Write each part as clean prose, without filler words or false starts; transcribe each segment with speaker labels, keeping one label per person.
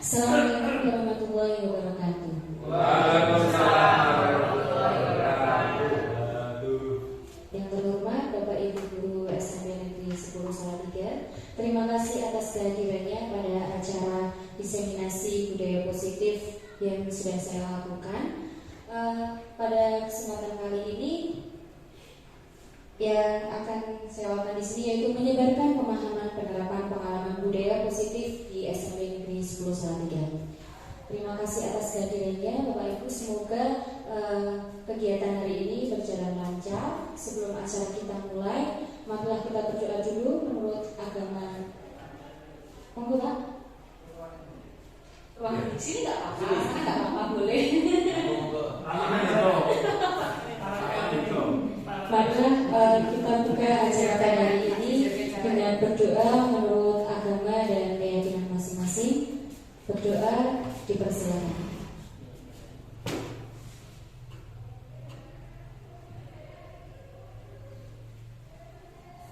Speaker 1: Assalamualaikum warahmatullahi wabarakatuh.
Speaker 2: Waalaikumsalam warahmatullahi wabarakatuh.
Speaker 1: Yang terhormat Bapak Ibu Guru SMP Negeri 10 Salatiga, terima kasih atas kehadirannya pada acara diseminasi budaya positif yang sudah saya lakukan. Pada kesempatan kali ini yang akan saya lakukan di sini yaitu menyebarkan pemahaman penerapan pengalaman budaya positif di SMP Negeri 10 Salatiga. Terima kasih atas kehadirannya Bapak Ibu. Semoga kegiatan hari ini berjalan lancar. Sebelum acara kita mulai, marilah kita berdoa dulu menurut agama. Monggo Pak. Wah, di sini nggak apa-apa, sana nggak apa-apa, boleh. Marilah kita buka acara pada hari ini dengan berdoa menurut agama dan keyakinan masing-masing. Berdoa dipersilakan.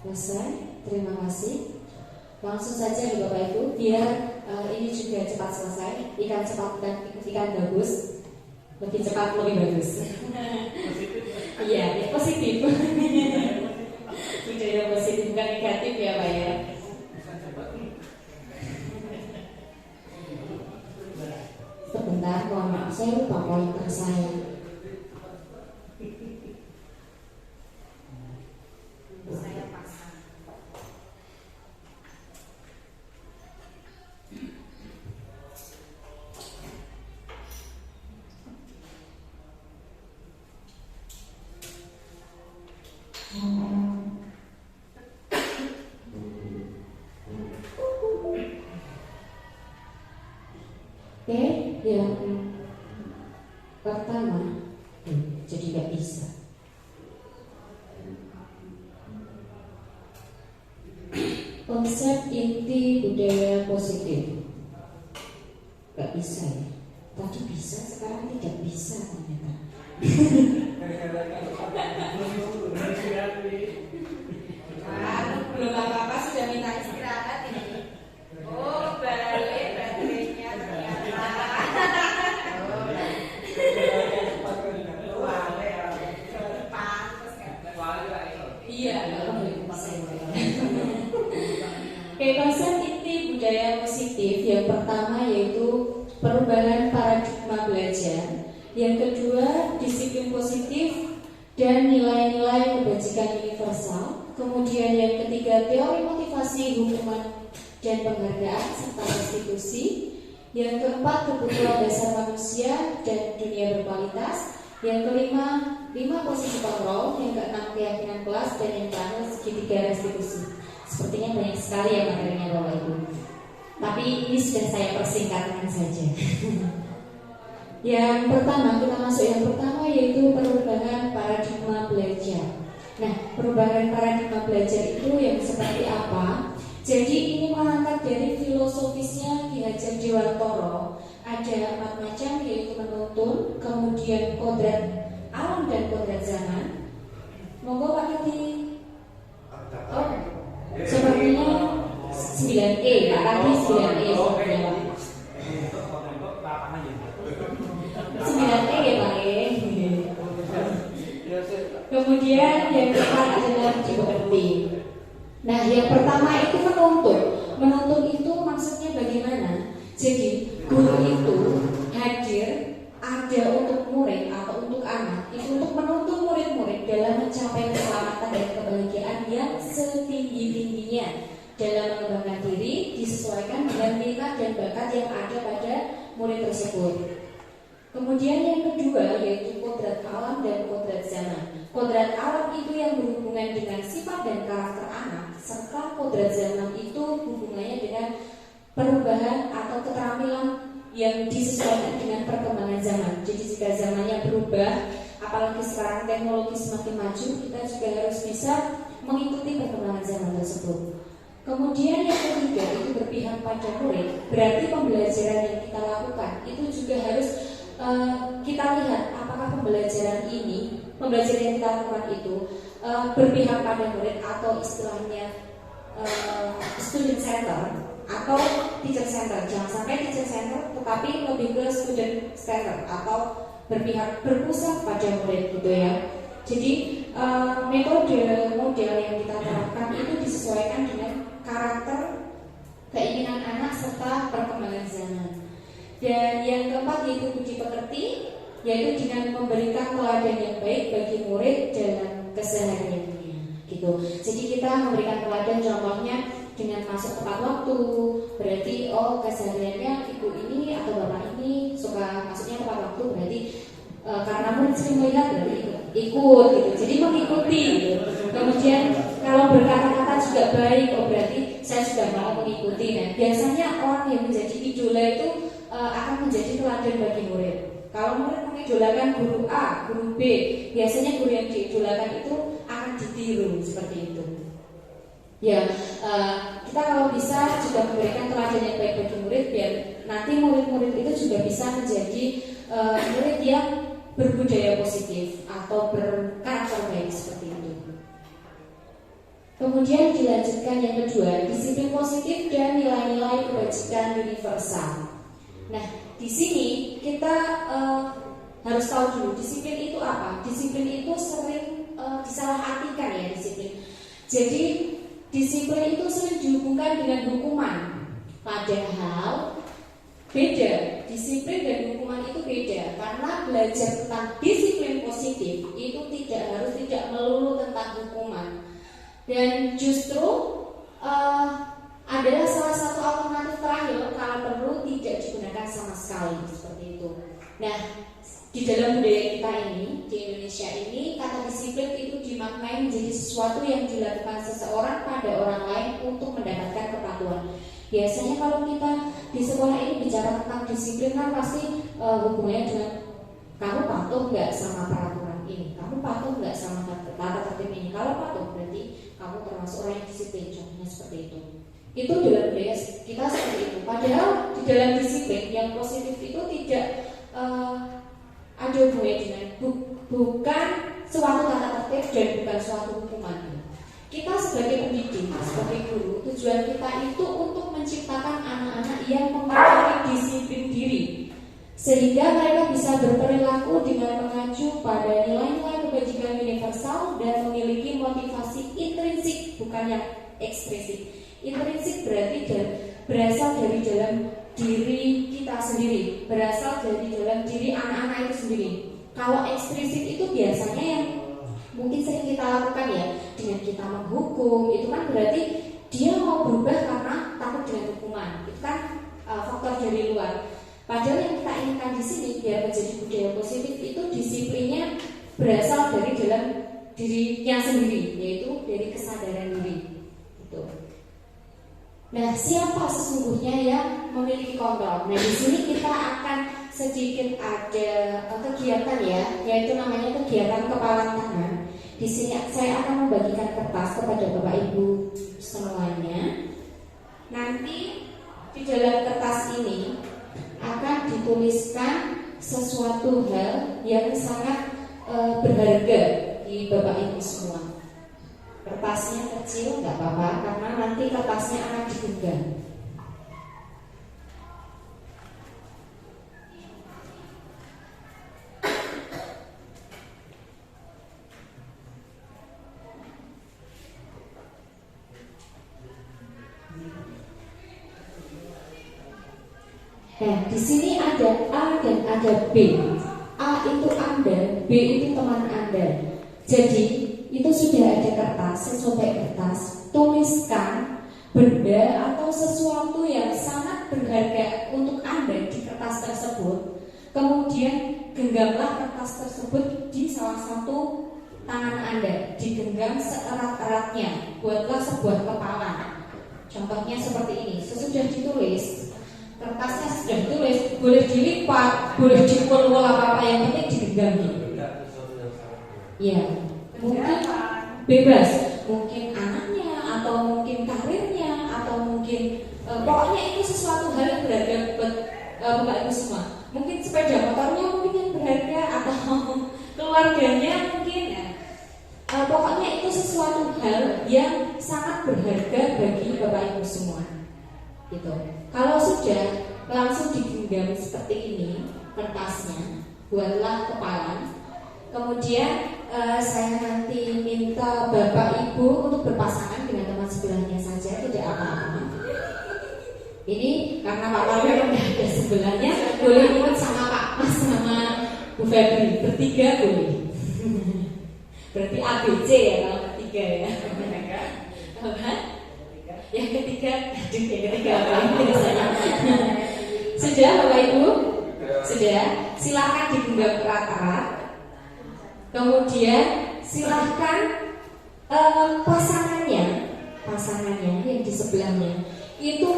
Speaker 1: Selesai, terima kasih. Langsung saja nih Bapak Ibu, biar ini juga cepat selesai. Ikan cepat dan ikan bagus, lebih cepat lebih bagus. Iya, ya, positif. Budaya positif bukan negatif ya Pak ya. Sebentar, mohon maaf, saya lupa pointer saya. Saya pasang. Oke, yang pertama, jadi nggak bisa. Konsep inti budaya positif, nggak bisa ya. Tadi bisa, sekarang tidak bisa ternyata. Belum apa-apa sudah minta istirahat ini. Oh, balik baterainya ternyata. Iya, oke, konsep inti budaya positif yang pertama yaitu perubahan paradigma belajar. Yang kedua, disiplin positif dan nilai-nilai kebajikan universal. Kemudian yang ketiga, teori motivasi, hukuman dan penghargaan serta restitusi. Yang keempat, kebutuhan dasar manusia dan dunia berkualitas. Yang kelima, 5 posisi kontrol. Yang keenam, keyakinan kelas. Dan yang terakhir, segitiga restitusi. Sepertinya banyak sekali ya materinya Bapak Ibu. Tapi ini sudah saya persingkatkan saja. Yang pertama, kita masuk yang pertama yaitu perubahan paradigma belajar. Nah, perubahan paradigma belajar itu yang seperti apa? Jadi ini mengangkat dari filosofisnya Ki Hajar Dewantara. Ada 4 macam yaitu menuntun, kemudian kodrat alam dan kodrat zaman. Monggo Pak Kati. Oh, sepertinya 9E, Pak Kati 9E. 9E ya Pak E. Kemudian yang keempat adalah dimengerti. Nah, yang pertama itu menuntun. Menuntun itu maksudnya bagaimana? Jadi guru itu hadir ada untuk murid atau untuk anak itu untuk menuntun murid-murid dalam mencapai keselamatan dan kebahagiaan yang setinggi-tingginya dalam mengembangkan diri disesuaikan dengan minat dan bakat yang ada pada murid tersebut. Kemudian yang kedua yaitu kodrat alam dan kodrat zaman. Kodrat alam itu yang berhubungan dengan sifat dan karakter anak, serta kodrat zaman itu hubungannya dengan perubahan atau keterampilan yang disesuaikan dengan perkembangan zaman. Jadi jika zamannya berubah, apalagi sekarang teknologi semakin maju, kita juga harus bisa mengikuti perkembangan zaman tersebut. Kemudian yang ketiga itu berpihak pada murid. Berarti pembelajaran yang kita lakukan itu juga harus kita lihat apakah pembelajaran yang kita lakukan itu berpihak pada murid atau istilahnya student center atau teacher center. Jangan sampai teacher center tetapi lebih ke student center atau berpusat pada murid gitu ya. Jadi metode model yang kita terapkan itu disesuaikan dengan karakter, keinginan anak serta perkembangan zaman. Dan yang keempat yaitu budi pekerti, yaitu dengan memberikan teladan yang baik bagi murid dalam kesehariannya gitu. Jadi kita memberikan teladan, contohnya dengan masuk tepat waktu, berarti kesehariannya ibu ini atau bapak ini suka masuknya tepat waktu, berarti karena murid sering melihat berarti ikut gitu. Jadi mengikuti gitu. Kemudian kalau berkata-kata juga baik, berarti saya sudah mau mengikuti. Nah, biasanya orang yang menjadi idola itu akan menjadi teladan bagi murid. Kalau murid mengidolakan guru A, guru B, biasanya guru yang diidolakan itu akan ditiru seperti itu. Ya, kita kalau bisa juga memberikan teladan yang baik bagi murid, biar nanti murid-murid itu juga bisa menjadi murid yang berbudaya positif atau berkarakter baik seperti itu. Kemudian dilanjutkan yang kedua, disiplin positif dan nilai-nilai kebajikan universal. Nah, di sini kita harus tahu dulu disiplin itu apa. Disiplin itu sering disalahartikan ya disiplin. Jadi disiplin itu sering dihubungkan dengan hukuman. Padahal beda, disiplin dan hukuman itu beda. Karena belajar tentang disiplin positif itu tidak melulu tentang hukuman. Dan justru adalah salah satu alternatif terakhir kalau perlu tidak digunakan sama sekali seperti itu. Nah, di dalam budaya kita ini di Indonesia ini kata disiplin itu dimaknai menjadi sesuatu yang dilakukan seseorang pada orang lain untuk mendapatkan kepatuhan. Biasanya kalau kita di sekolah ini bicara tentang disiplin kan pasti hubungannya dengan kamu patuh nggak sama peraturan ini, kamu patuh nggak sama tata tertib ini. Kalau patuh berarti kamu termasuk orang yang disiplin, contohnya seperti itu. Itu dalam budaya kita seperti itu. Padahal di dalam disiplin yang positif itu tidak ada hubungannya dengan bukan suatu tata tertib dan bukan suatu hukuman. Kita sebagai pendidik, sebagai guru, tujuan kita itu untuk menciptakan anak-anak yang memiliki disiplin diri, sehingga mereka bisa berperilaku dengan mengacu pada nilai-nilai kebajikan universal dan memiliki motivasi intrinsik, bukan yang eksplisit. Intrinsik berarti berasal dari dalam diri kita sendiri, berasal dari dalam diri anak-anak itu sendiri. Kalau eksplisit itu biasanya yang mungkin sering kita lakukan ya, dengan kita menghukum, itu kan berarti dia mau berubah karena takut dengan hukuman. Itu kan faktor dari luar. Padahal yang kita inginkan di sini biar menjadi budaya positif itu disiplinnya berasal dari dalam dirinya sendiri, yaitu dari kesadaran diri. Gitu. Nah, siapa sesungguhnya yang memiliki kontrol? Nah, di sini kita akan sedikit ada kegiatan ya, yaitu namanya kegiatan kepalan tangan. Di sini saya akan membagikan kertas kepada Bapak Ibu semuanya. Nanti di dalam kertas ini akan dituliskan sesuatu hal yang sangat berharga di Bapak Ibu semua. Kertasnya kecil nggak apa-apa karena nanti kertasnya akan digenggam. Nah, di sini ada A dan ada B. A itu Anda, B itu teman Anda. Jadi itu sudah ada kertas, sesobek kertas, tuliskan benda atau sesuatu yang sangat berharga untuk Anda di kertas tersebut. Kemudian genggamlah kertas tersebut di salah satu tangan Anda, digenggam seerat-eratnya, buatlah sebuah kepalan. Contohnya seperti ini, sesudah ditulis, kertasnya sudah ditulis, boleh dilipat, boleh dipul-pul apa-apa, yang penting digenggam. Ya, mungkin bebas, mungkin anaknya, atau mungkin karirnya, atau mungkin pokoknya itu sesuatu hal yang berharga buat Bapak Ibu semua. Mungkin sepeda motornya mungkin yang berharga, atau keluarganya mungkin ya. Pokoknya itu sesuatu hal yang sangat berharga bagi Bapak Ibu semua. Gitu. Kalau sudah langsung digenggam seperti ini kertasnya, buatlah kepalan. Kemudian saya nanti minta Bapak Ibu untuk berpasangan dengan teman sebelahnya saja, tidak apa-apa. Ini karena Pak Parwil ada sebelahnya, boleh ikut sama Pak Mas sama Bu Febri, bertiga boleh. Berarti ABC ya kalau bertiga ya. Apa? Yang ketiga, aduh yang ketiga apa ini biasanya? Sudah Bapak Ibu? Sudah. Silakan digenggam erat-erat. Kemudian silahkan pasangannya yang di sebelahnya itu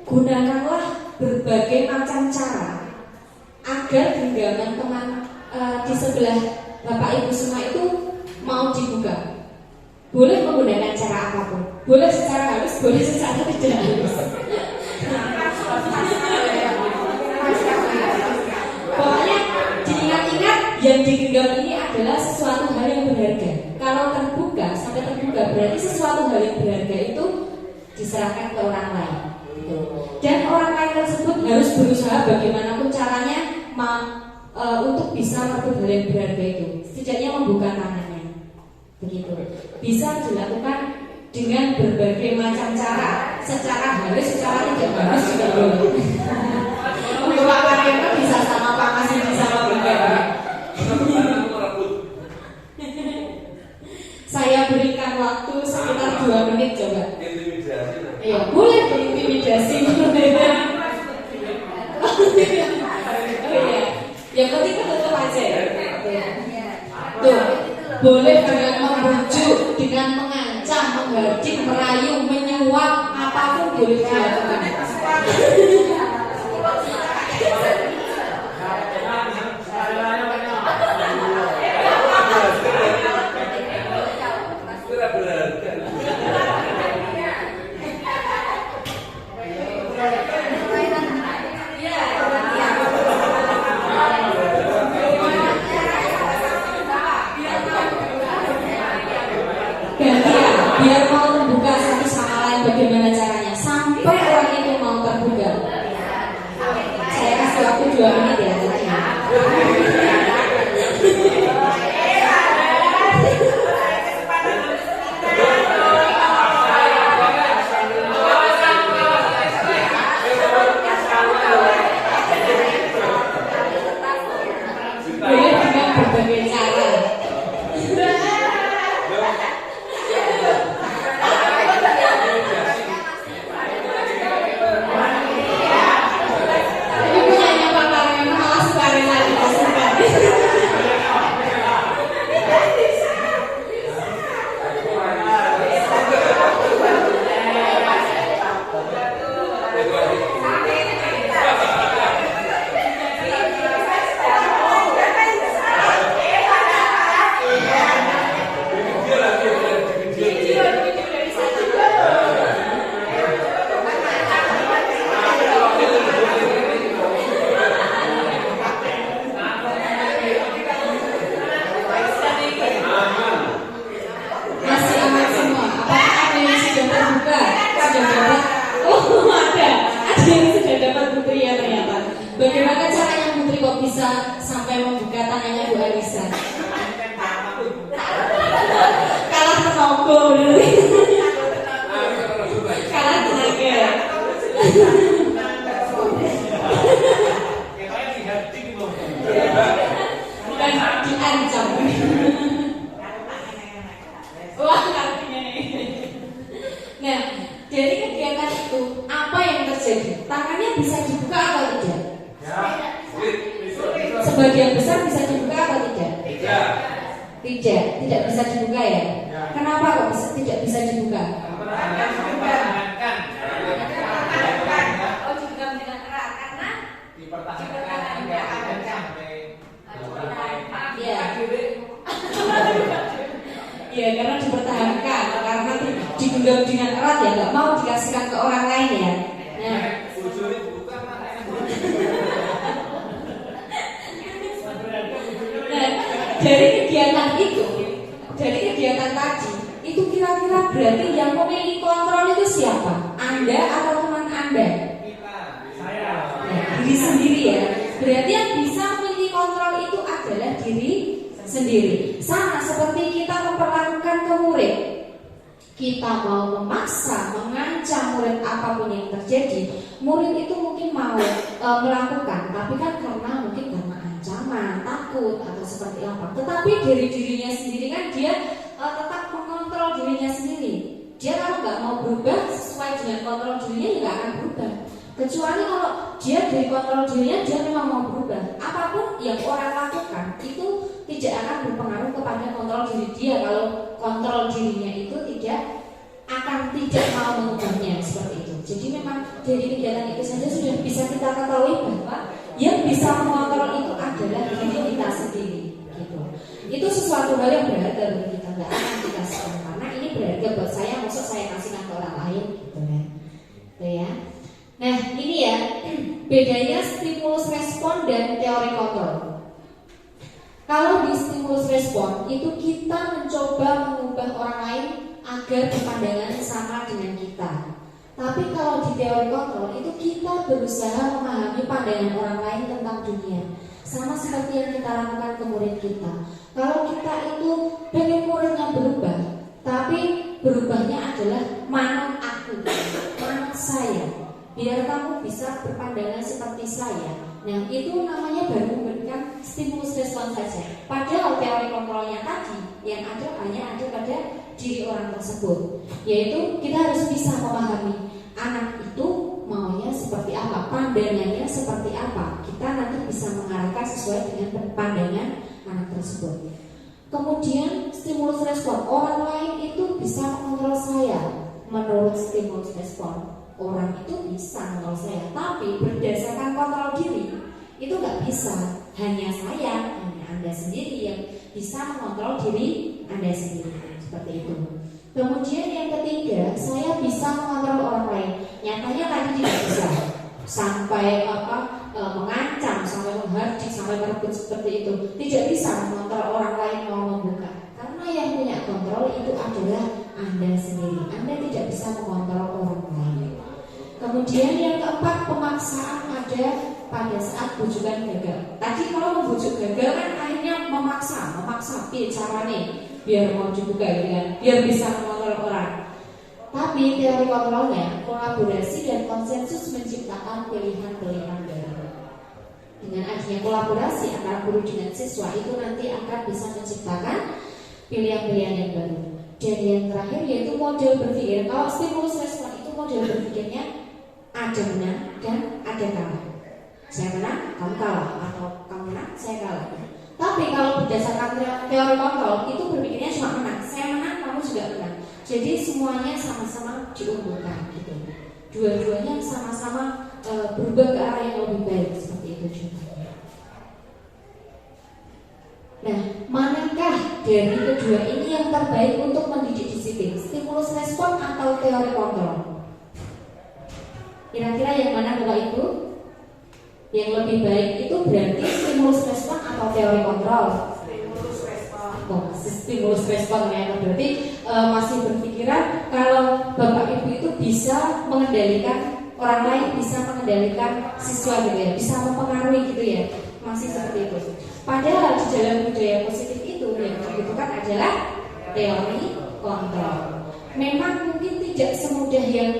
Speaker 1: gunakanlah berbagai macam cara agar genggaman teman di sebelah Bapak Ibu semua itu mau dibuka. Boleh menggunakan cara apapun, boleh secara halus, boleh secara tidak halus. Pokoknya diingat-ingat yang digenggam ini adalah sesuatu hal yang berharga. Kalau terbuka, sampai terbuka berarti sesuatu hal yang berharga itu diserahkan ke orang lain. Dan orang lain tersebut harus berusaha bagaimanapun caranya untuk bisa merebut hal yang berharga itu. Setidaknya membuka tangannya. Begitu. Bisa dilakukan dengan berbagai macam cara, secara halus, secara tidak halus juga boleh. Untuk Pak Karyono bisa sama Pak Mas ini sama berbagai. Saya berikan waktu sekitar 2 menit coba. Iya, boleh berintimidasi. Oh iya, yang penting tutup aja ya. Tuh, boleh dengan membujuk, dengan mengancam, menghardik, merayu, menyuap, apapun boleh dilakukan. Biar mau membuka satu sama lain bagaimana caranya sampai orang itu mau terbuka. Saya kasih waktu 2 menit ya. Boleh dengan berbagai cara. Bagaimana caranya Putri kok bisa sampai membuka tangannya Bu Alisa? Kalah tenaga, kalah tenaga. Bukan diancam. Wah, artinya nih. Nah, dari kegiatan itu apa yang terjadi? Tangannya bisa dibuka atau tidak? Sebagian besar bisa dibuka atau tidak? Tidak bisa dibuka ya? Kenapa kok tidak bisa dibuka? Oh, digenggam dengan erat karena dipertahankan. Iya, karena dipertahankan, karena digenggam dengan erat ya, nggak mau dikasihkan ke orang lain ya. Nah, dari kegiatan itu, dari kegiatan tadi, itu kira-kira berarti yang memiliki kontrol itu siapa? Anda atau teman Anda? diri sendiri ya. Berarti yang bisa memiliki kontrol itu adalah diri sendiri. Sama seperti kita memperlakukan ke murid. Kita mau memaksa, mengancam murid apapun yang terjadi, murid itu mungkin mau melakukan, tapi kan mungkin karena ancaman, takut atau seperti apa. Tetapi dari dirinya sendiri kan dia tetap mengontrol dirinya sendiri. Dia kalau nggak mau berubah sesuai dengan kontrol dirinya, ya nggak akan berubah. Kecuali kalau dia dari kontrol dirinya, dia memang mau berubah. Apapun yang orang lakukan itu tidak akan berpengaruh kepada kontrol diri dia. Kalau kontrol dirinya itu tidak mau mengubahnya seperti itu. Jadi memang dari kegiatan itu saja sudah bisa kita ketahui bahwa yang bisa mengontrol itu adalah diri kita sendiri. Gitu. Itu sesuatu hal yang berharga bagi kita, nggak akan kita sekarang karena ini berharga buat saya, maksud saya kasihkan ke orang lain, gitu kan? Ya. Nah ini ya bedanya stimulus respon dan teori kontrol. Kalau di stimulus respon itu kita mencoba mengubah orang lain agar berpandangan sama dengan kita. Tapi kalau di teori kontrol itu kita berusaha memahami pandangan orang lain tentang dunia. Sama seperti yang kita lakukan ke murid kita. Kalau kita itu pengen muridnya berubah, tapi berubahnya adalah manut aku, manut saya, biar kamu bisa berpandangan seperti saya. Nah itu namanya baru memberikan stimulus respon saja. Padahal teori kontrolnya tadi yang hanya ada pada diri orang tersebut, yaitu kita harus bisa memahami anak itu maunya seperti apa, pandangannya seperti apa. Kita nanti bisa mengarahkan sesuai dengan pandangan anak tersebut. Kemudian stimulus respon, orang lain itu bisa mengontrol saya menurut stimulus respon. Orang itu bisa mengontrol saya, tapi berdasarkan kontrol diri itu nggak bisa. Hanya saya, hanya Anda sendiri yang bisa mengontrol diri Anda sendiri. Seperti itu. Kemudian yang ketiga, saya bisa mengontrol orang lain. Nyatanya tadi tidak bisa. Sampai mengancam, sampai menghardik, sampai merebut seperti itu. Tidak bisa mengontrol orang lain mau membuka. Karena yang punya kontrol itu adalah Anda sendiri. Anda tidak bisa mengontrol orang lain. Kemudian yang keempat, pemaksaan ada pada saat bujukan gagal. Tadi kalau membujuk gagal kan akhirnya memaksa caranya biar mau dibuka gitu kan, biar bisa mengontrol orang. Tapi teori kontrolnya kolaborasi dan konsensus menciptakan pilihan-pilihan baru. Dengan adanya kolaborasi antara guru dengan siswa itu nanti akan bisa menciptakan pilihan-pilihan yang baru. Dan yang terakhir yaitu model berpikir. Kalau stimulus respon itu model berpikirnya ada menang dan ada kalah. Saya menang, kamu kalah, atau kamu menang, saya kalah. Tapi kalau berdasarkan teori kontrol itu berpikirnya cuma menang. Saya menang, kamu juga menang. Jadi semuanya sama-sama diunggulkan gitu. Dua-duanya sama-sama berubah ke arah yang lebih baik seperti itu juga. Nah, manakah dari kedua ini yang terbaik untuk mendidik disiplin? Stimulus respon atau teori kontrol? Kira-kira yang mana Bapak Ibu? Yang lebih baik itu berarti stimulus respon atau teori kontrol? Stimulus respon. Oh, stimulus respon ya. Berarti masih berpikiran kalau Bapak Ibu itu bisa mengendalikan orang lain, bisa mengendalikan siswa gitu ya, bisa mempengaruhi gitu ya. Masih seperti itu. Padahal di dalam budaya positif itu yang dibutuhkan adalah teori kontrol. Memang mungkin tidak semudah yang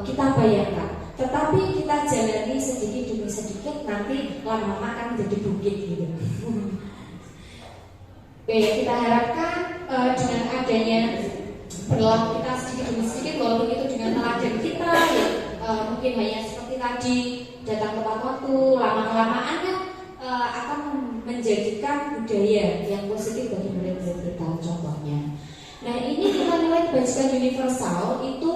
Speaker 1: kita bayangkan, tetapi kita jalani sedikit demi sedikit, nanti lama-lama akan menjadi bukit gitu. Oke, kita harapkan dengan adanya berlaku kita sedikit demi sedikit, walaupun itu dengan teladan kita ya, mungkin hanya seperti tadi datang tepat waktu, lama-kelamaan kan akan menjadikan budaya yang positif bagi murid-murid kita contohnya. Nah ini kita nilai kebajikan universal itu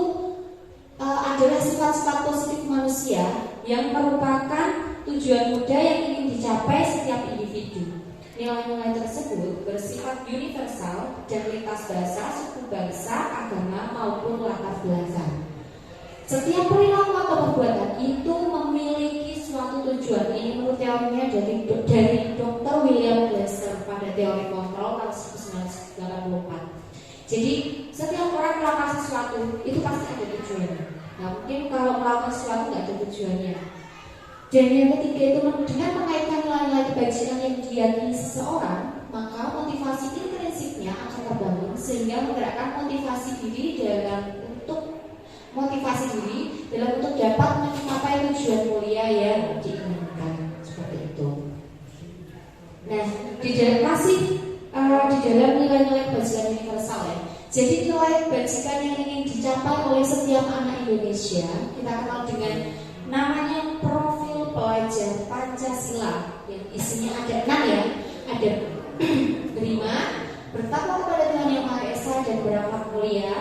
Speaker 1: adalah sifat-sifat positif manusia yang merupakan tujuan muda yang ingin dicapai setiap individu. Nilai-nilai tersebut bersifat universal dan lintas bahasa, suku bangsa, agama maupun latar belakang. Setiap perilaku atau perbuatan itu memiliki suatu tujuan. Ini menurut teorinya dari Dr. William Glasser pada teori kontrol tahun 1984. Jadi setiap orang melakukan sesuatu itu pasti ada tujuannya. Nah mungkin kalau melakukan sesuatu nggak ada tujuannya, Dan yang ketiga itu dengan mengaitkan nilai-nilai kebajikan yang diyakini seseorang, maka motivasi intrinsipnya akan terbangun sehingga menggerakkan motivasi diri dalam untuk dapat mencapai tujuan mulia yang diinginkan, seperti itu. Nah, di dalam nilai-nilai kebajikan universal ya. Jadi nilai kebajikan yang ingin dicapai oleh setiap anak Indonesia kita kenal dengan namanya profil pelajar Pancasila, yang isinya ada 6 ya. Ada beriman, bertakwa kepada Tuhan Yang Maha Esa dan berakhlak mulia,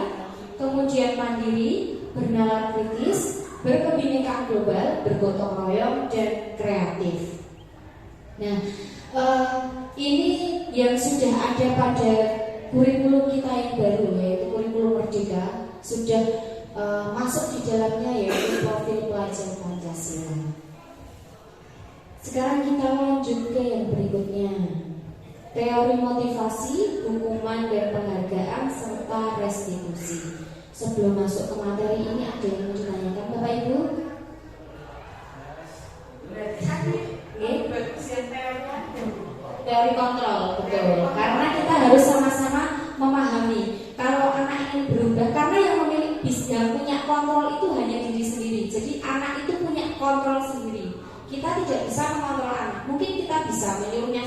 Speaker 1: kemudian mandiri, bernalar kritis, berkebinekaan global, bergotong royong, dan kreatif. Nah, ini yang sudah ada pada kurikulum kita yang baru, yaitu kurikulum Merdeka, sudah masuk di dalamnya, yaitu profil pelajar Pancasila. Sekarang kita lanjut ke yang berikutnya, teori motivasi, hukuman dan penghargaan serta restitusi. Sebelum masuk ke materi ini, ada yang mau ditanyakan Bapak Ibu? Teori kontrol, betul. Karena kita harus sama-sama memahami kalau anak ingin berubah, karena yang punya kontrol itu hanya diri sendiri. Jadi anak itu punya kontrol sendiri. Kita tidak bisa mengontrol anak. Mungkin kita bisa menyuruhnya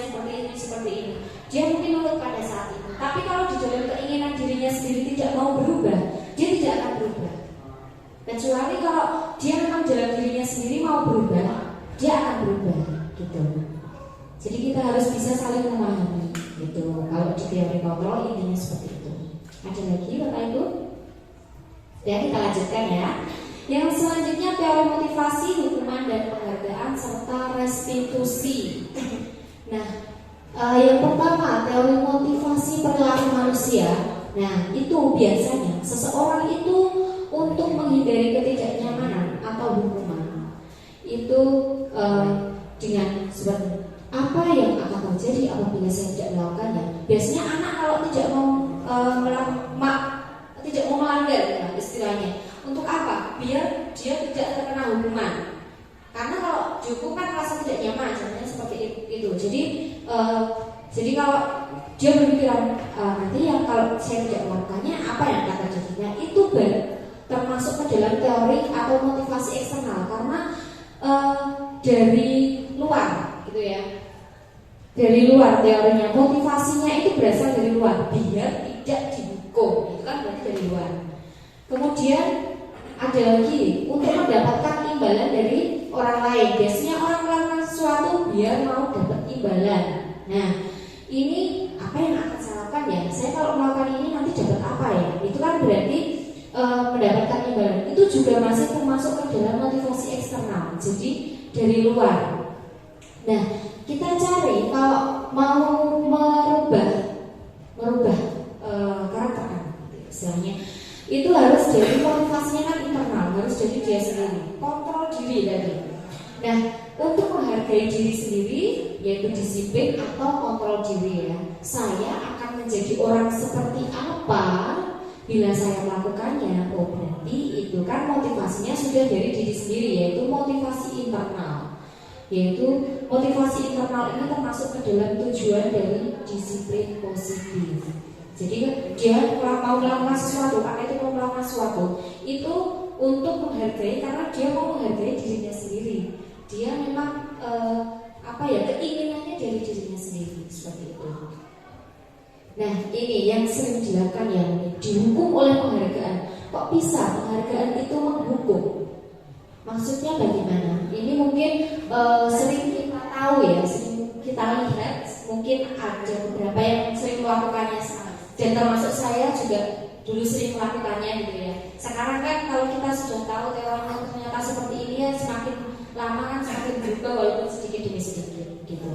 Speaker 1: seperti ini. Dia mungkin nurut pada saat itu. Tapi kalau di dalam keinginan dirinya sendiri tidak mau berubah, dia tidak akan berubah. Kecuali kalau dia memang dalam dirinya sendiri mau berubah, dia akan berubah, gitu. Jadi kita harus bisa saling memahami, gitu. Kalau di teori kontrol intinya seperti itu. Ada lagi Bapak Ibu? Ya, kita lanjutkan ya. Yang selanjutnya teori motivasi, hukuman dan penghargaan serta restitusi. Nah, yang pertama teori motivasi perilaku manusia. Nah, itu biasanya seseorang itu untuk menghindari ketidaknyamanan atau hukuman itu dengan seperti apa yang akan terjadi apabila saya tidak melakukannya. Biasanya anak kalau tidak mau melanggar, ya, istilahnya. Untuk apa? Biar dia tidak terkena hukuman. Karena kalau dihukum kan merasa tidak nyaman, sebenarnya seperti itu. Jadi kalau dia berpikiran nanti yang kalau saya tidak melakukannya apa yang akan terjadi? Nah, itu termasuk ke dalam teori atau motivasi eksternal karena dari luar, gitu ya. Dari luar teorinya, motivasinya itu berasal dari luar, biar tidak dihukum, itu kan berarti dari luar. Kemudian ada lagi untuk mendapatkan imbalan dari orang lain. Biasanya orang melakukan sesuatu biar mau dapat imbalan. Nah, ini apa yang akan saya lakukan ya? Saya kalau melakukan ini nanti dapat apa ya? Itu kan berarti mendapatkan imbalan. Itu juga masih termasuk ke dalam motivasi eksternal. Jadi dari luar. Nah, kita cari kalau mau merubah karakter kan, istilahnya. Itu harus jadi motivasinya kan internal, harus jadi dia sendiri, kontrol diri tadi. Nah, untuk menghargai diri sendiri, yaitu disiplin atau kontrol diri ya. Saya akan menjadi orang seperti apa bila saya melakukannya? Oh, berarti itu kan motivasinya sudah dari diri sendiri, yaitu motivasi internal. Yaitu motivasi internal ini termasuk ke dalam tujuan dari disiplin positif. Jadi dia mau melakukan sesuatu, anak itu mau melakukan sesuatu itu untuk menghargai, karena dia mau menghargai dirinya sendiri. Dia memang keinginannya dari dirinya sendiri, seperti itu. Nah, ini yang sering dilakukan yang dihukum oleh penghargaan. Kok bisa penghargaan itu menghukum? Maksudnya bagaimana? Ini mungkin sering kita tahu ya, sering kita lihat, mungkin ada beberapa yang sering melakukannya sekarang. Dan termasuk saya juga dulu sering melakukannya gitu ya. Sekarang kan kalau kita sudah tahu teorinya ternyata seperti ini ya, semakin lama kan semakin berubah walaupun sedikit demi sedikit gitu.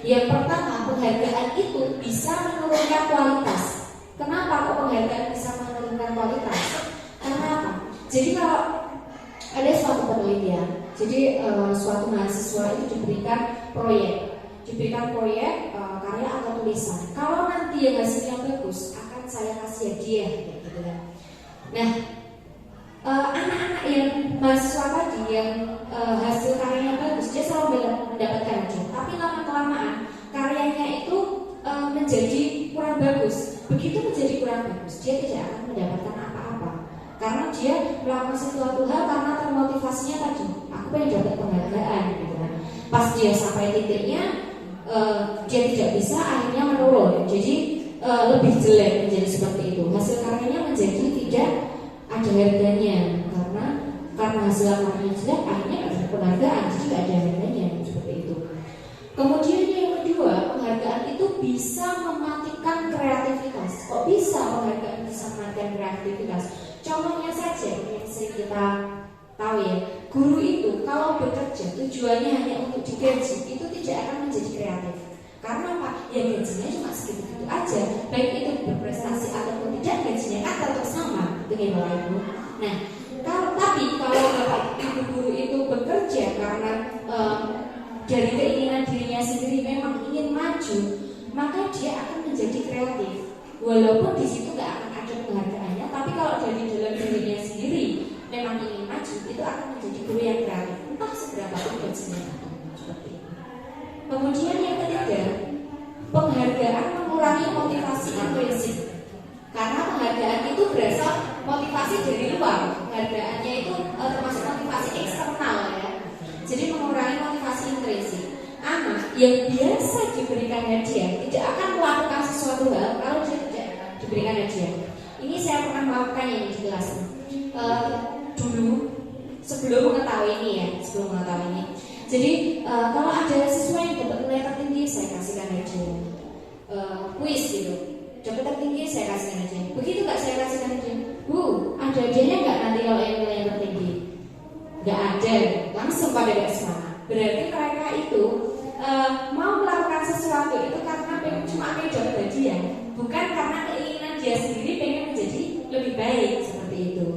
Speaker 1: Yang pertama, penghargaan itu bisa menurunkan kualitas. Kenapa kok penghargaan bisa menurunkan kualitas? Karena apa? Jadi kalau ada suatu penelitian, jadi suatu mahasiswa itu diberikan proyek karya atau tulisan. Kalau nanti yang hasilnya bagus, akan saya kasih hadiah, gitu kan. Nah, anak-anak yang mahasiswa tadi yang hasil karyanya bagus, dia selalu mendapatkan hadiah. Tapi lama-kelamaan karyanya itu menjadi kurang bagus. Begitu menjadi kurang bagus, dia tidak akan mendapatkan apa-apa. Karena dia melakukan sesuatu hal karena termotivasinya tadi, aku pengen dapat penghargaan gitu kan. Pas dia sampai titiknya dia tidak bisa, akhirnya menurun. Jadi lebih jelek menjadi seperti itu. Hasil karyanya menjadi tidak ada harganya karena hasil karyanya jelek, akhirnya tidak ada penghargaan, jadi tidak ada harganya seperti itu. Kemudian yang kedua, penghargaan itu bisa mematikan kreativitas. Kok bisa penghargaan bisa mematikan kreativitas? Contohnya saja yang sering kita tahu ya, guru itu kalau bekerja tujuannya hanya untuk digaji, itu tidak akan menjadi kreatif. Karena apa? Ya gajinya cuma segitu-gitu aja. Baik itu berprestasi ataupun tidak, gajinya kan tetap sama, itu ya Bapak Ibu. Nah, kalau Bapak Ibu guru itu bekerja karena dari keinginan dirinya sendiri memang ingin maju, maka dia akan menjadi kreatif. Walaupun di situ nggak akan ada penghargaannya, tapi kalau dari dalam dirinya sendiri memang ingin maju, itu akan menjadi guru yang kreatif. Entah seberapa pun gajinya seperti itu. Kemudian yang ketiga, penghargaan mengurangi motivasi intrinsik. Karena penghargaan itu berasal motivasi dari luar. Penghargaannya itu termasuk motivasi eksternal ya. Jadi mengurangi motivasi intrinsik. Anak yang biasa diberikan hadiah tidak akan melakukan sesuatu hal kalau dia tidak diberikan hadiah. Ini saya pernah melakukannya di kelas. Dulu sebelum mengetahui ini. Jadi kalau ada siswa yang dapat nilai tertinggi, saya kasihkan hadiah. Kuis gitu, dapat tertinggi saya kasihkan hadiah. Begitu nggak saya kasihkan hadiah, Bu, ada hadiahnya nggak nanti kalau yang nilai tertinggi? Nggak ada, langsung pada nggak semangat. Berarti mereka itu mau melakukan sesuatu itu karena cuma pengen dapat hadiah, bukan karena keinginan dia sendiri pengen menjadi lebih baik seperti itu.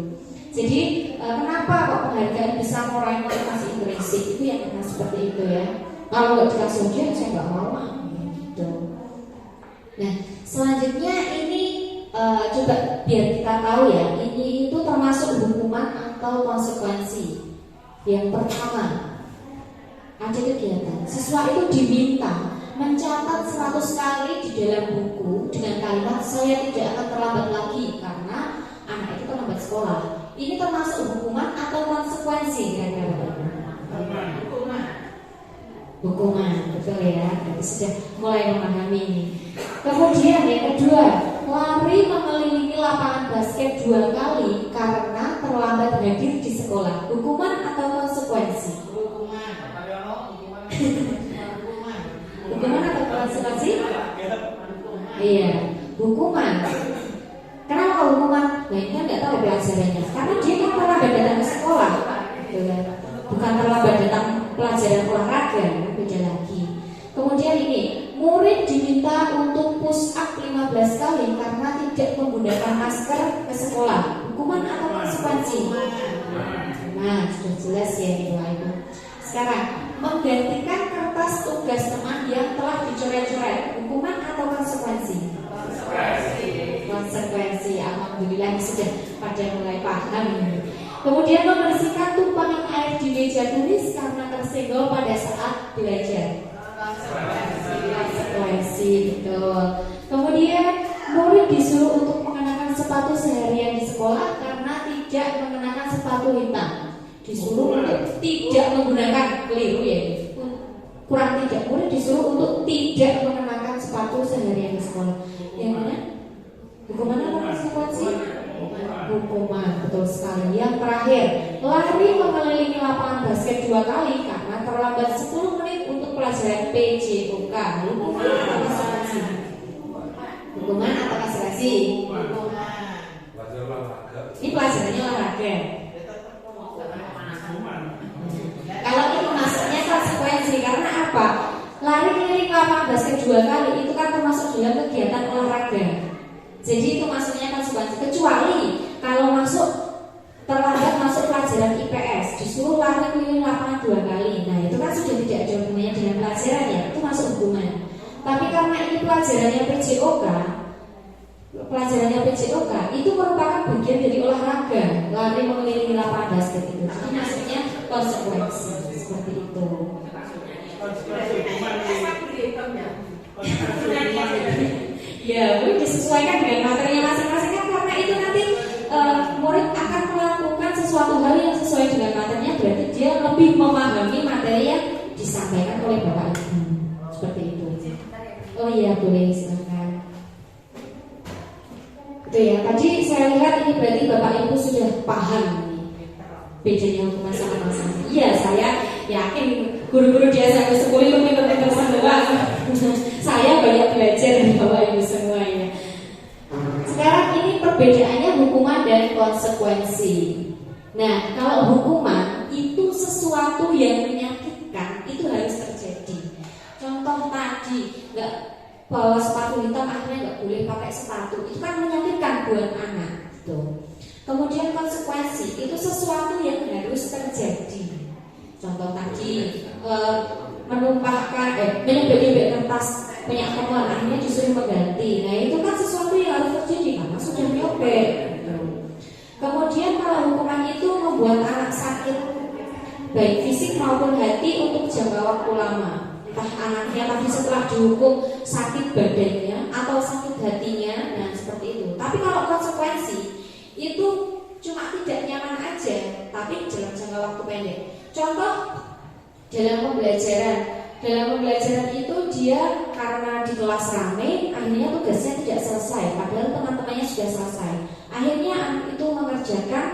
Speaker 1: Jadi kenapa kok penghargaan bisa mengurangi motivasi intrinsik, itu yang karena seperti itu ya. Kalau nggak dikasih hadiah saya nggak mau gitu. Nah selanjutnya ini coba biar kita tahu ya, ini itu termasuk hukuman atau konsekuensi. Yang pertama, ada kegiatan siswa itu diminta mencatat 100 kali di dalam buku dengan kalimat saya tidak akan terlambat lagi karena anak itu terlambat sekolah. Ini termasuk hukuman atau konsekuensi kira-kira? Hukuman, betul ya. Kita sudah mulai memahami ini. Kemudian yang kedua, lari mengelilingi lapangan basket 2 kali karena terlambat hadir di sekolah. Hukuman atau konsekuensi? Hukuman atau konsekuensi? Iya, hukuman. Kenapa hukuman? Nah ini kan nggak tahu pelajarannya. Karena dia kan terlambat datang ke sekolah, bukan terlambat datang pelajaran olahraga, beda lagi. Kemudian ini, murid diminta untuk push up 15 kali karena tidak menggunakan masker ke sekolah. Hukuman atau konsekuensi? Nah, sudah jelas ya Ibu. Sekarang, menggantikan kertas tugas teman yang telah dicoret-coret. Hukuman atau konsekuensi? Konsekuensi. Alhamdulillah sudah pada mulai paham ini. Kemudian membersihkan tumpahan air di meja tulis karena tersenggol pada saat belajar. Konsekuensi, betul. Kemudian murid disuruh untuk mengenakan sepatu seharian di sekolah karena tidak mengenakan sepatu hitam. Disuruh untuk tidak menggunakan, keliru ya, kurang tidak, murid disuruh untuk tidak mengenakan sepatu seharian di sekolah. Yang mana? Hukuman atau konsekuensi? Hukuman, betul sekali. Yang terakhir, lari mengelilingi lapangan basket 2 kali karena terlambat 10 menit untuk pelajaran PJOK. Hukuman atau konsekuensi? Hukuman atau konsekuensi? Ini pelajarannya olahraga. Kalau itu masuknya konsekuensi, karena apa? Lari keliling lapangan basket 2 kali itu kan termasuk dalam kegiatan olahraga. Jadi itu masuknya konsekuensi. Kecuali kalau terlambat masuk pelajaran IPS, disuruh lari keliling lapangan 2 kali. Nah itu kan sudah tidak ada hubungannya dengan pelajaran ya, itu masuk hukuman. Tapi karena ini pelajarannya PJOK, pelajarannya PJOK itu merupakan bagian dari olahraga lari mengelilingi lapangan basket itu. Jadi maksudnya konsekuensi seperti itu. Ya, boleh disesuaikan dengan materinya masing-masing kan, karena itu nanti murid akan melakukan sesuatu hal yang sesuai dengan materinya, berarti dia lebih memahami materi yang disampaikan oleh Bapak Ibu. Seperti itu. Oh iya, boleh, silakan. Itu ya, tadi saya lihat ini berarti Bapak Ibu sudah paham nih bedanya hukuman sama sanksi. Iya, saya yakin guru-guru di SMP 10 itu pintar-pintar semua. Saya banyak belajar dari Bapak Ibu semua ya. Sekarang ini perbedaannya hukuman dan konsekuensi. Nah, kalau hukuman itu sesuatu yang menyakitkan, itu harus terjadi. Contoh tadi, nggak bawa sepatu hitam akhirnya nggak boleh pakai sepatu, itu kan menyakitkan buat anak. Gitu. Kemudian konsekuensi itu sesuatu yang harus terjadi. Contoh tadi menyobek-nyobek kertas banyak temuan akhirnya disuruh mengganti. Nah itu kan sesuatu yang harus terjadi karena sudah nyobek. Kemudian kalau hukuman itu membuat anak sakit baik fisik maupun hati untuk jangka waktu lama, entah anaknya tadi setelah dihukum sakit badannya atau sakit hatinya, nah seperti itu. Tapi kalau konsekuensi itu cuma tidak nyaman aja, tapi dalam jangka waktu pendek. Contoh dalam pembelajaran itu dia karena di kelas rame, akhirnya tugasnya tidak selesai, padahal teman-temannya sudah selesai. Akhirnya anak itu mengerjakan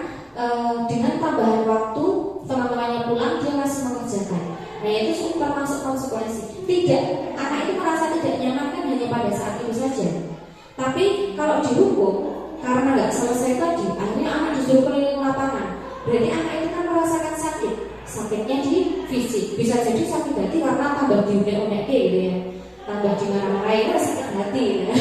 Speaker 1: dengan tambahan waktu, teman-temannya pulang dia masih mengerjakan. Nah itu termasuk konsekuensi. Tidak, anak itu merasa tidak nyaman kan hanya pada saat itu saja. Tapi kalau dihukum karena nggak selesai tadi, akhirnya anak disuruh keliling lapangan. Berarti anak itu kan merasakan sakit. Sakitnya di fisik, bisa jadi sakit hati karena tambah diunek-unek gitu ya, tambah dimarah-marahin itu sakit hati ya.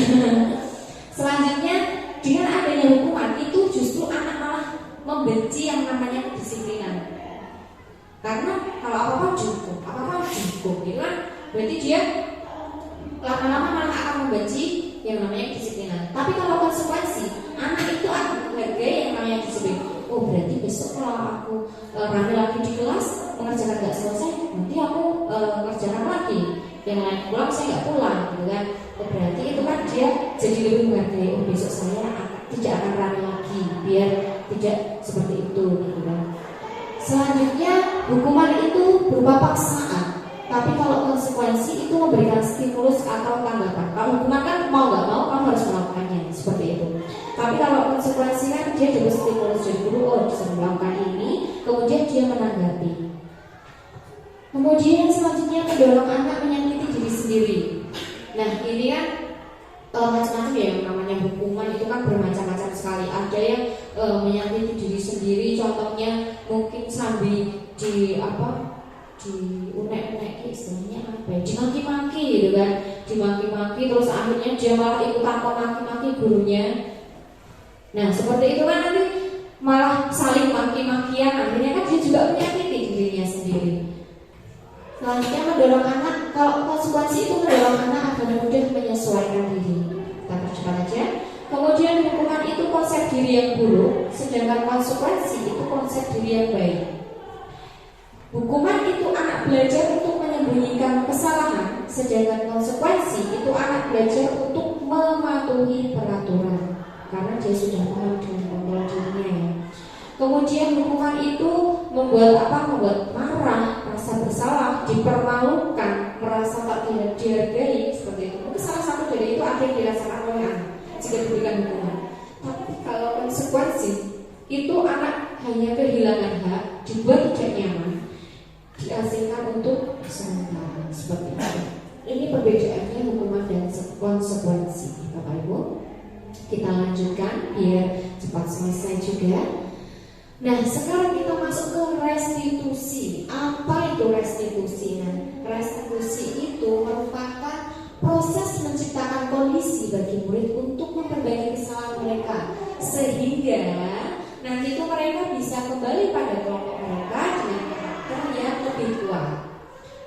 Speaker 1: Selanjutnya dengan adanya hukuman itu justru anak malah membenci yang namanya kedisiplinan. Karena kalau apa-apa dihukum gitu kan, berarti dia lama-lama malah akan membenci yang namanya kedisiplinan. Tapi kalau konsekuensi, anak itu akan menghargai yang namanya disiplin. Oh berarti besok kalau aku rame lagi di kelas mengerjakan nggak selesai, nanti aku mengerjakan lagi. Yang lain pulang saya nggak pulang, gitu kan? Oh berarti itu kan dia jadi lebih menghargai. Oh besok saya tidak akan rame lagi, biar tidak seperti itu, gitu kan? Selanjutnya hukuman itu berupa paksaan. Tapi kalau konsekuensi itu memberikan stimulus atau tanggapan. Kalau hukuman kan mau nggak mau kamu harus melakukannya, seperti itu. Tapi kalau konsekuensi kan dia dapat stimulus dari guru, oh bisa melakukan ini, kemudian dia menanggapi. Kemudian selanjutnya mendorong anak menyakiti diri sendiri. Nah ini kan macam-macam ya, yang namanya hukuman itu kan bermacam-macam sekali. Ada yang menyakiti diri sendiri, contohnya mungkin sambil di unek-unek istilahnya apa ya, dimaki-maki gitu kan, dimaki-maki terus akhirnya dia malah ikutan memaki-maki gurunya. Nah seperti itu kan nanti malah saling maki-makian, akhirnya kan dia juga menyakiti dirinya sendiri. Selanjutnya mendorong anak, kalau konsekuensi itu mendorong anak agar mudah menyesuaikan diri. Kita percepat aja. Kemudian hukuman itu konsep diri yang buruk, sedangkan konsekuensi itu konsep diri yang baik. Hukuman itu anak belajar untuk menyembunyikan kesalahan, sedangkan konsekuensi itu anak belajar untuk mematuhi peraturan, karena dia sudah paham dengan kontrol dirinya ya. Kemudian hukuman itu membuat marah, merasa bersalah, dipermalukan, merasa tak dihargai, seperti itu. Mungkin salah satu dari itu ada yang dirasakan oleh anak jika diberikan hukuman. Tapi kalau konsekuensi itu anak hanya kehilangan hak, dibuat tidak nyaman, diasingkan untuk sementara, seperti itu. Ini perbedaannya hukuman dan konsekuensi, Bapak Ibu. Kita lanjutkan biar cepat selesai juga. Nah, sekarang kita masuk ke restitusi. Apa itu restitusi? Nah, restitusi itu merupakan proses menciptakan kondisi bagi murid untuk memperbaiki kesalahan mereka, sehingga nanti itu mereka bisa kembali pada kelompok mereka dengan karakter yang lebih kuat.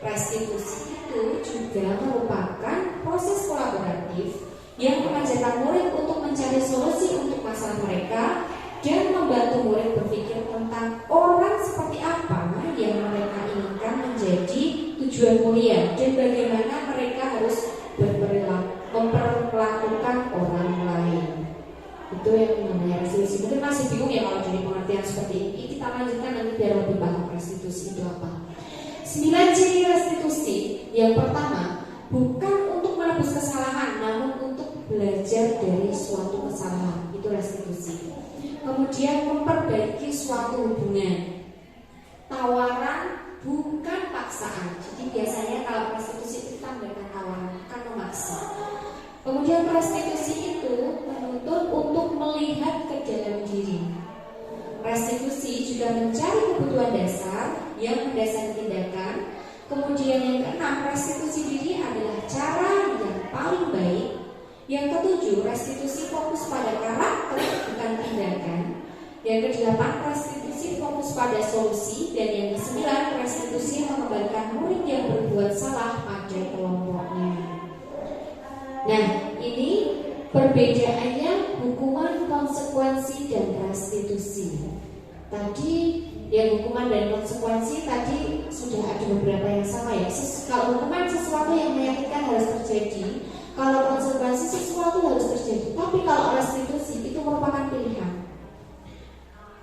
Speaker 1: Restitusi itu juga merupakan proses kolaboratif yang mengajarkan murid untuk mencari solusi untuk masalah mereka dan membantu murid berpikir tentang orang seperti apa yang mereka inginkan menjadi tujuan mulia dan bagaimana mereka harus memperlakukan orang lain. Itu yang namanya restitusi. Mungkin masih bingung ya kalau dari pengertian seperti ini. Kita lanjutkan nanti biar lebih paham restitusi itu apa. 9 ciri restitusi. Yang pertama, bukan untuk menebus kesalahan, namun untuk belajar dari suatu kesalahan. Itu restitusi. Kemudian memperbaiki suatu hubungan. Tawaran bukan paksaan. Jadi biasanya kalau restitusi itu kita memberikan tawaran, bukan memaksa. Kemudian restitusi itu menuntut untuk melihat ke dalam diri. Restitusi juga mencari kebutuhan dasar yang mendasari tindakan. Kemudian yang keenam, restitusi diri adalah cara yang paling baik. Yang ketujuh, restitusi fokus pada karakter bukan tindakan. Yang kedelapan, restitusi fokus pada solusi. Dan yang kesembilan, restitusi mengembalikan murid yang berbuat salah pada kelompoknya. Nah, ini perbedaannya hukuman, konsekuensi, dan restitusi. Tadi yang hukuman dan konsekuensi tadi sudah ada beberapa yang sama ya. Kalau hukuman sesuatu yang menyakitkan harus terjadi, kalau konsekuensi sesuatu harus terjadi. Tapi kalau restitusi itu merupakan pilihan.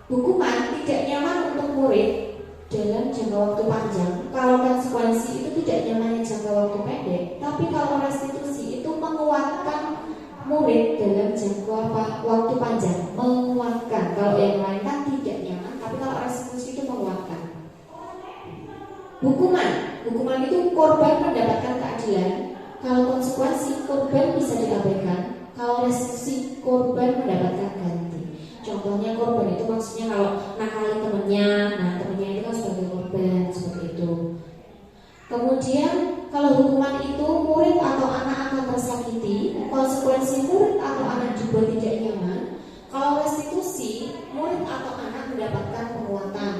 Speaker 1: Hukuman tidak nyaman untuk murid dalam jangka waktu panjang. Kalau konsekuensi itu tidak nyamannya jangka waktu pendek. Tapi kalau restitusi itu menguatkan murid dalam jangka waktu panjang. Menguatkan. Kalau yang lain kan tidak nyaman, tapi kalau restitusi itu menguatkan. Hukuman itu korban mendapatkan keadilan. Kalau konsekuensi korban bisa diabaikan. Kalau restitusi korban mendapatkan ganti. Contohnya korban itu maksudnya kalau nakali temennya, nah temennya itu kan sebagai korban seperti itu. Kemudian kalau hukuman itu murid atau anak akan tersakiti, konsekuensi murid atau anak dibuat tidak nyaman. Kalau restitusi, murid atau anak mendapatkan penguatan.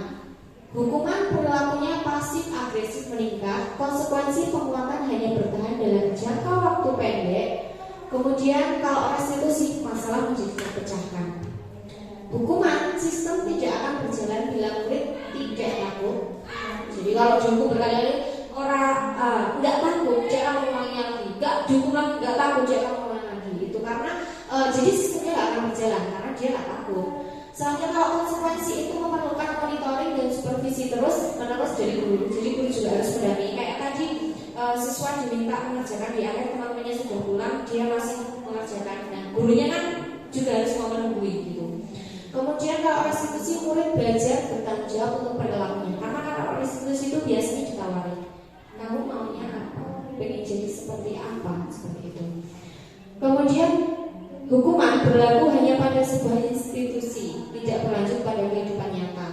Speaker 1: Hukuman perilakunya pasif agresif meningkat, konsekuensi penguatan hanya bertahan dalam jangka waktu pendek. Kemudian kalau restitusi, masalah menjadi terpecahkan. Hukuman sistem tidak akan berjalan bila murid tidak takut. Jadi kalau dihukum berkali-kali orang nggak takut, jangan mengulangi lagi. Nggak dihukum lagi, nggak takut, jangan mengulangi lagi. Itu karena jadi sistemnya nggak akan berjalan karena dia nggak takut. Selanjutnya kalau konsekuensi itu memerlukan monitoring dan supervisi terus menerus dari guru. Jadi guru juga harus mendampingi. Kayak tadi siswa diminta mengerjakan di akhir teman-temannya sudah pulang, dia masih mengerjakan. Nah gurunya kan juga harus mau menunggui gitu. Kemudian kalau restitusi, murid belajar bertanggung jawab untuk perilakunya. Karena kalau restitusi itu biasanya ditawari, kamu maunya apa, pengen jadi seperti apa, seperti itu. Kemudian hukuman berlaku hanya pada sebuah institusi, tidak berlanjut pada kehidupan nyata.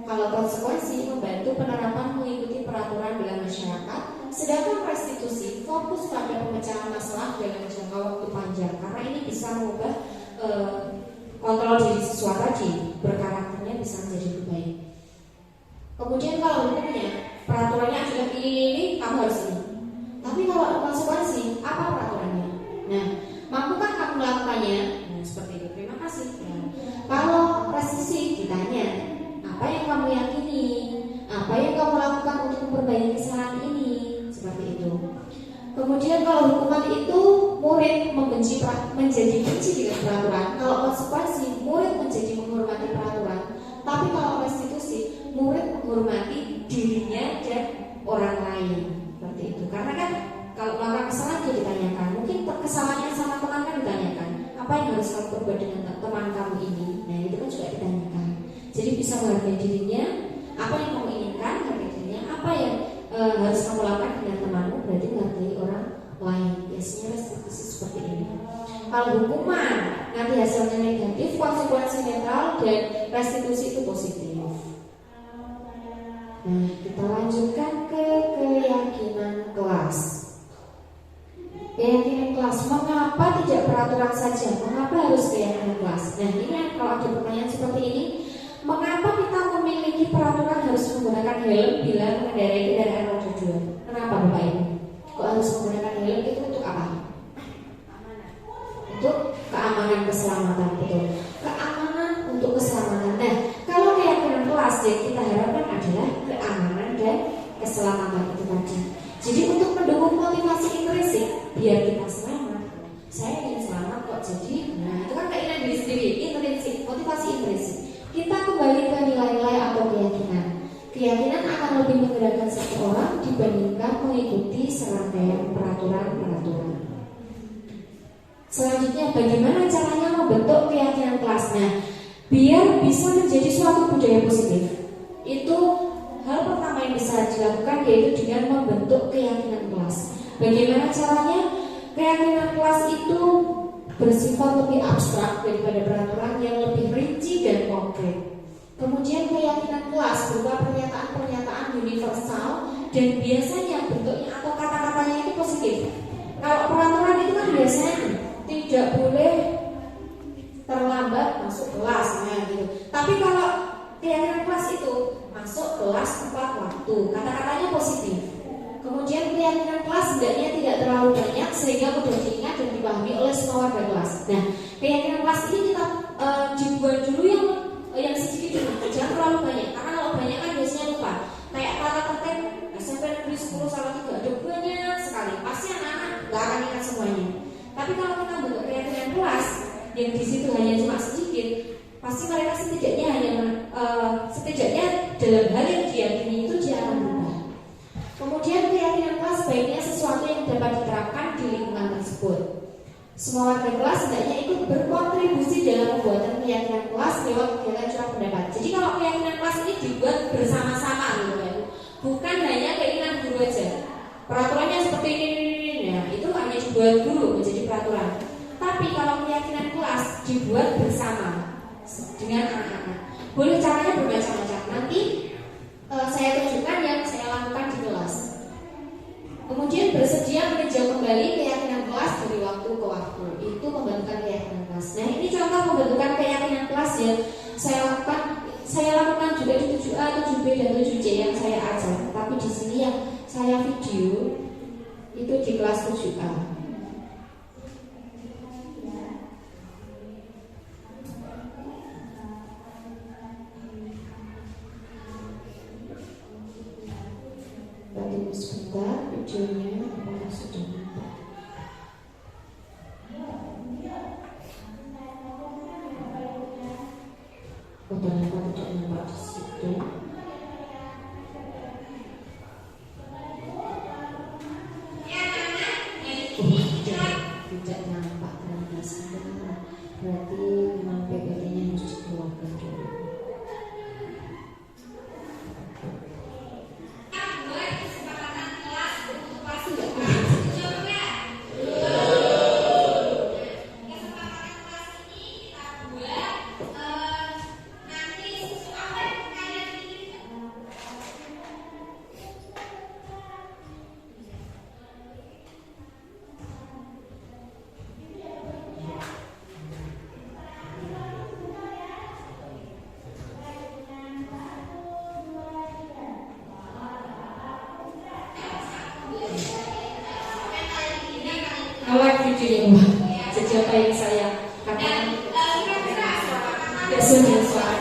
Speaker 1: Kalau konsekuensi membantu penerapan mengikuti peraturan dalam masyarakat, sedangkan restitusi fokus pada pemecahan masalah dalam jangka waktu panjang. Karena ini bisa mengubah kontrol diri siswa tadi, berkarakternya bisa menjadi lebih baik. Kemudian kalau hukumnya, peraturannya adalah ini kamu harus ini. Tapi kalau konsekuensi, apa peraturannya? Nah, mampukah kamu melakukannya? Nah, seperti itu. Terima kasih. Ya. Kalau restitusi ditanya, apa yang kamu yakini? Apa yang kamu lakukan untuk memperbaiki kesalahan ini? Seperti itu. Kemudian kalau hukuman itu murid menjadi benci dengan peraturan. Kalau konsekuensi murid menjadi menghormati peraturan. Tapi kalau restitusi murid menghormati dirinya dan orang lain. Seperti itu. Karena kan kalau melakukan kesalahan dia ditanyakan. Mungkin kesalahannya sama teman kan ditanyakan. Apa yang harus kamu perbuat dengan teman kamu ini? Nah itu kan juga ditanyakan. Jadi bisa menghargai dirinya. Apa yang kamu inginkan hargai dirinya. Apa yang harus kamu lakukan dengan temanmu, berarti menghargai orang lain. Biasanya restitusi seperti ini. Kalau hukuman nanti hasilnya negatif, konsekuensi netral, dan restitusi itu positif. Nah, kita lanjutkan ke keyakinan kelas. Keyakinan kelas, mengapa tidak peraturan saja? Mengapa harus keyakinan kelas? Nah, ini kalau ada pertanyaan seperti ini, mengapa kita memiliki peraturan harus menggunakan helm bila mengendarai kendaraan roda 2? Kenapa Bapak Ibu? Kok harus menggunakan helm itu untuk apa? biar kita selamat. Saya ingin selamat kok, jadi nah itu kan keinginan diri sendiri, intrinsik, motivasi intrinsik. Kita kembali ke nilai-nilai atau keyakinan. Keyakinan akan lebih menggerakkan seseorang dibandingkan mengikuti serangkaian peraturan-peraturan. Selanjutnya, bagaimana caranya membentuk keyakinan kelas? Nah, biar bisa menjadi suatu budaya positif, itu hal pertama yang bisa dilakukan yaitu dengan membentuk keyakinan kelas. Bagaimana caranya? Keyakinan kelas itu bersifat lebih abstrak daripada peraturan yang lebih rinci dan konkret. Kemudian keyakinan kelas berupa pernyataan-pernyataan universal dan biasanya bentuknya atau kata-katanya itu positif. Kalau peraturan itu kan biasanya tidak boleh terlambat masuk kelas, nah gitu. Tapi kalau keyakinan kelas itu masuk kelas tepat waktu, kata-katanya positif. Kemudian keyakinan kelas hendaknya tidak terlalu banyak sehingga mudah diingat dan dipahami oleh semua warga kelas. Nah, keyakinan kelas ini kita dibuat dulu yang sedikit dulu, jangan terlalu banyak. Karena kalau banyak kan biasanya lupa. Kayak kata tertib SMP Negeri 10 Salatiga ada banyak sekali. Pasti anak-anak nggak akan ingat semuanya. Tapi kalau kita bentuk keyakinan kelas yang di situ hanya cuma sedikit, pasti mereka setidaknya dalam hal yang diyakini itu dia akan berubah. Kemudian keyakinan kelas sebaiknya sesuatu yang dapat diterapkan di lingkungan tersebut. Semua warga kelas hendaknya ikut berkontribusi dalam pembuatan keyakinan kelas lewat kegiatan curah pendapat. Jadi kalau keyakinan kelas ini dibuat bersama-sama gitu ya, bukan hanya keinginan guru aja. Peraturannya seperti ini, nah itu hanya dibuat guru menjadi peraturan. Tapi kalau keyakinan kelas dibuat bersama dengan anak-anak, boleh caranya bermacam-macam. Nanti saya tunjukkan yang saya lakukan di kelas. Kemudian bersedia meninjau kembali keyakinan kelas dari waktu ke waktu. Itu pembentukan keyakinan kelas. Nah, ini contoh pembentukan keyakinan kelas yang saya lakukan juga di 7A, 7B dan 7C yang saya ajar. Tapi di sini yang saya video itu di kelas 7A. Tunggu sebentar, videonya apakah sudah nampak? Oh, ternyata tidak nampak di situ. Tidak nampak ternyata sebentar. Berarti memang PPT-nya harus dikeluarkan dulu. Jadi apa yang saya katakan tidak sesuai soal.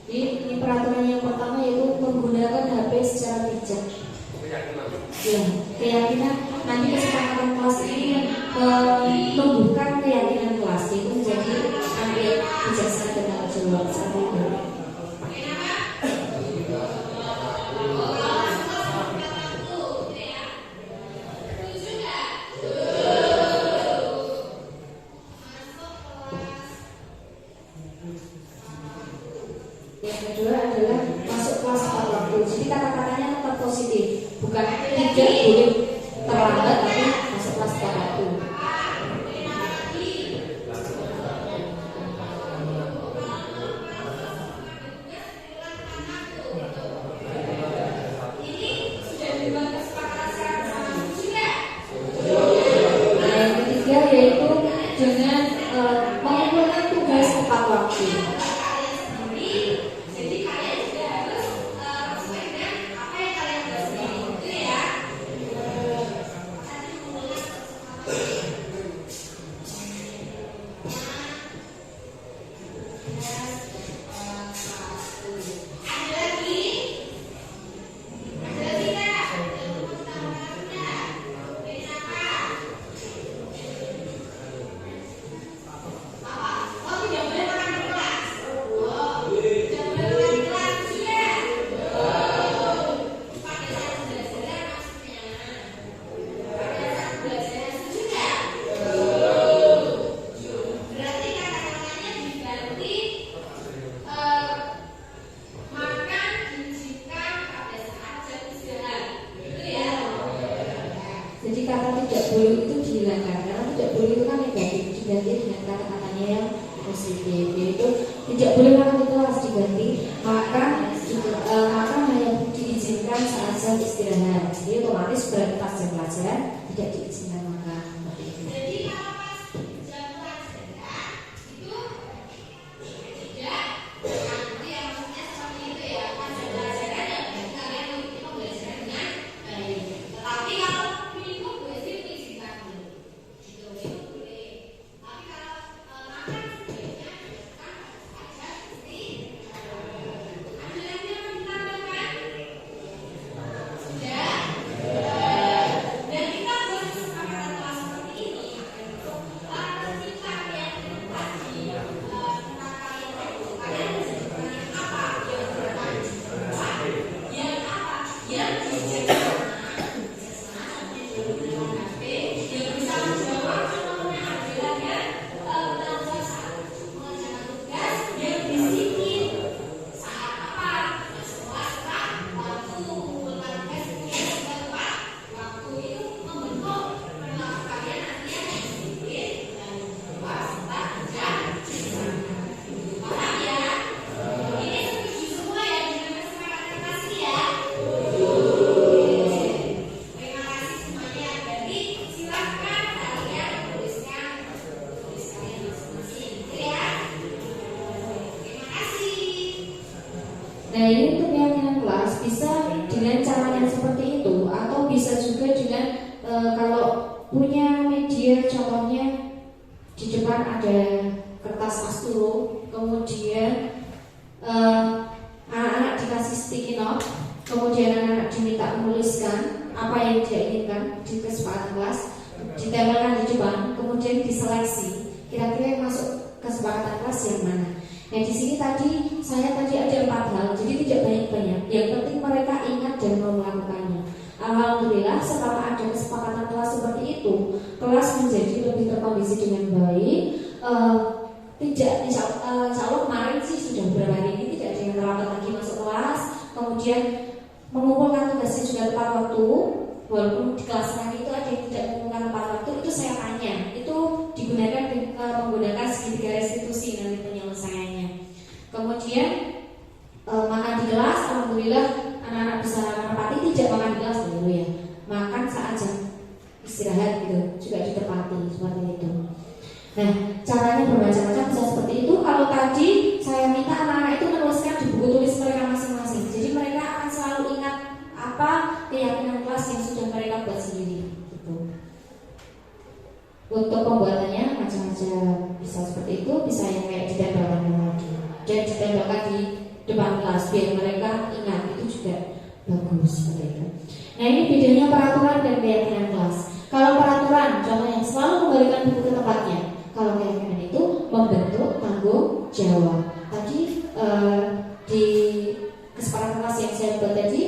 Speaker 1: Ini peraturan yang pertama yaitu menggunakan HP secara bijak. Ya, keyakinan nanti kesepakatan kelas ini membuka keyakinan kelas itu menjadi ambil bijaksana dan terjawab satu itu. Yang kedua adalah masuk kelas tepat waktu. itu. Jadi kata-katanya tetap positif, bukan tidak boleh terlambat tapi masuk kelas tepat waktu. Yaitu dengan mengumpulkan tugas tepat waktu. Jadi kata tidak boleh itu dihilangkan, karena tidak boleh itu kan negatif, diganti dengan kata-katanya yang positif, yaitu tidak boleh makan di kelas, diganti makan hanya diizinkan saat jam istirahat. Jadi otomatis beraktivitas jam pelajaran tidak diizinkan makan. Jadi kalau pas jam pelajaran itu tidak nanti yang maksudnya seperti itu ya, pas jam pelajaran ya kalian mengikuti pembelajaran dengan baik. Tetapi kalau nah ini untuk keyakinan kelas bisa dengan cara yang seperti itu, atau bisa juga dengan kalau punya media, contohnya di depan ada kertas asturo, kemudian anak-anak dikasih sticky note, kemudian anak-anak diminta menuliskan apa yang dia inginkan di kesepakatan kelas, ditempelkan di depan, kemudian diseleksi kira-kira yang masuk kesepakatan kelas yang mana. Nah di sini saya tadi ada 4 hal, jadi tidak banyak-banyak. Yang penting mereka ingat dan mau melakukannya. Alhamdulillah setelah ada kesepakatan kelas seperti itu, kelas menjadi lebih terkondisi dengan baik. Insya Allah kemarin sih sudah beberapa hari ini tidak ada yang terlambat lagi masuk kelas. Kemudian mengumpulkan tugasnya juga tepat waktu. Walaupun di kelas lain itu ada yang tidak mengumpulkan tepat waktu, itu saya tanya, itu digunakan menggunakan segitiga restitusi nanti penyelesaiannya. Kemudian makan di kelas, alhamdulillah anak-anak bisa menepati, tidak makan di kelas dulu ya, makan saat jam istirahat gitu juga ditepati seperti itu. Nah caranya bermacam-macam, bisa seperti itu. Kalau tadi saya minta anak-anak itu menuliskan di buku tulis mereka masing-masing, jadi mereka akan selalu ingat apa keyakinan kelas yang sudah mereka buat sendiri gitu. Untuk pembuatannya macam-macam, bisa seperti itu, bisa yang kayak ditempelkan lagi dan ditempelkan di depan kelas biar mereka ingat, itu juga bagus seperti itu. Nah ini bedanya peraturan dan keyakinan kelas. Kalau peraturan, contohnya selalu kembalikan buku ke tempatnya. Kalau keyakinan itu membentuk tanggung jawab. Tadi di kesepakatan kelas yang saya buat tadi,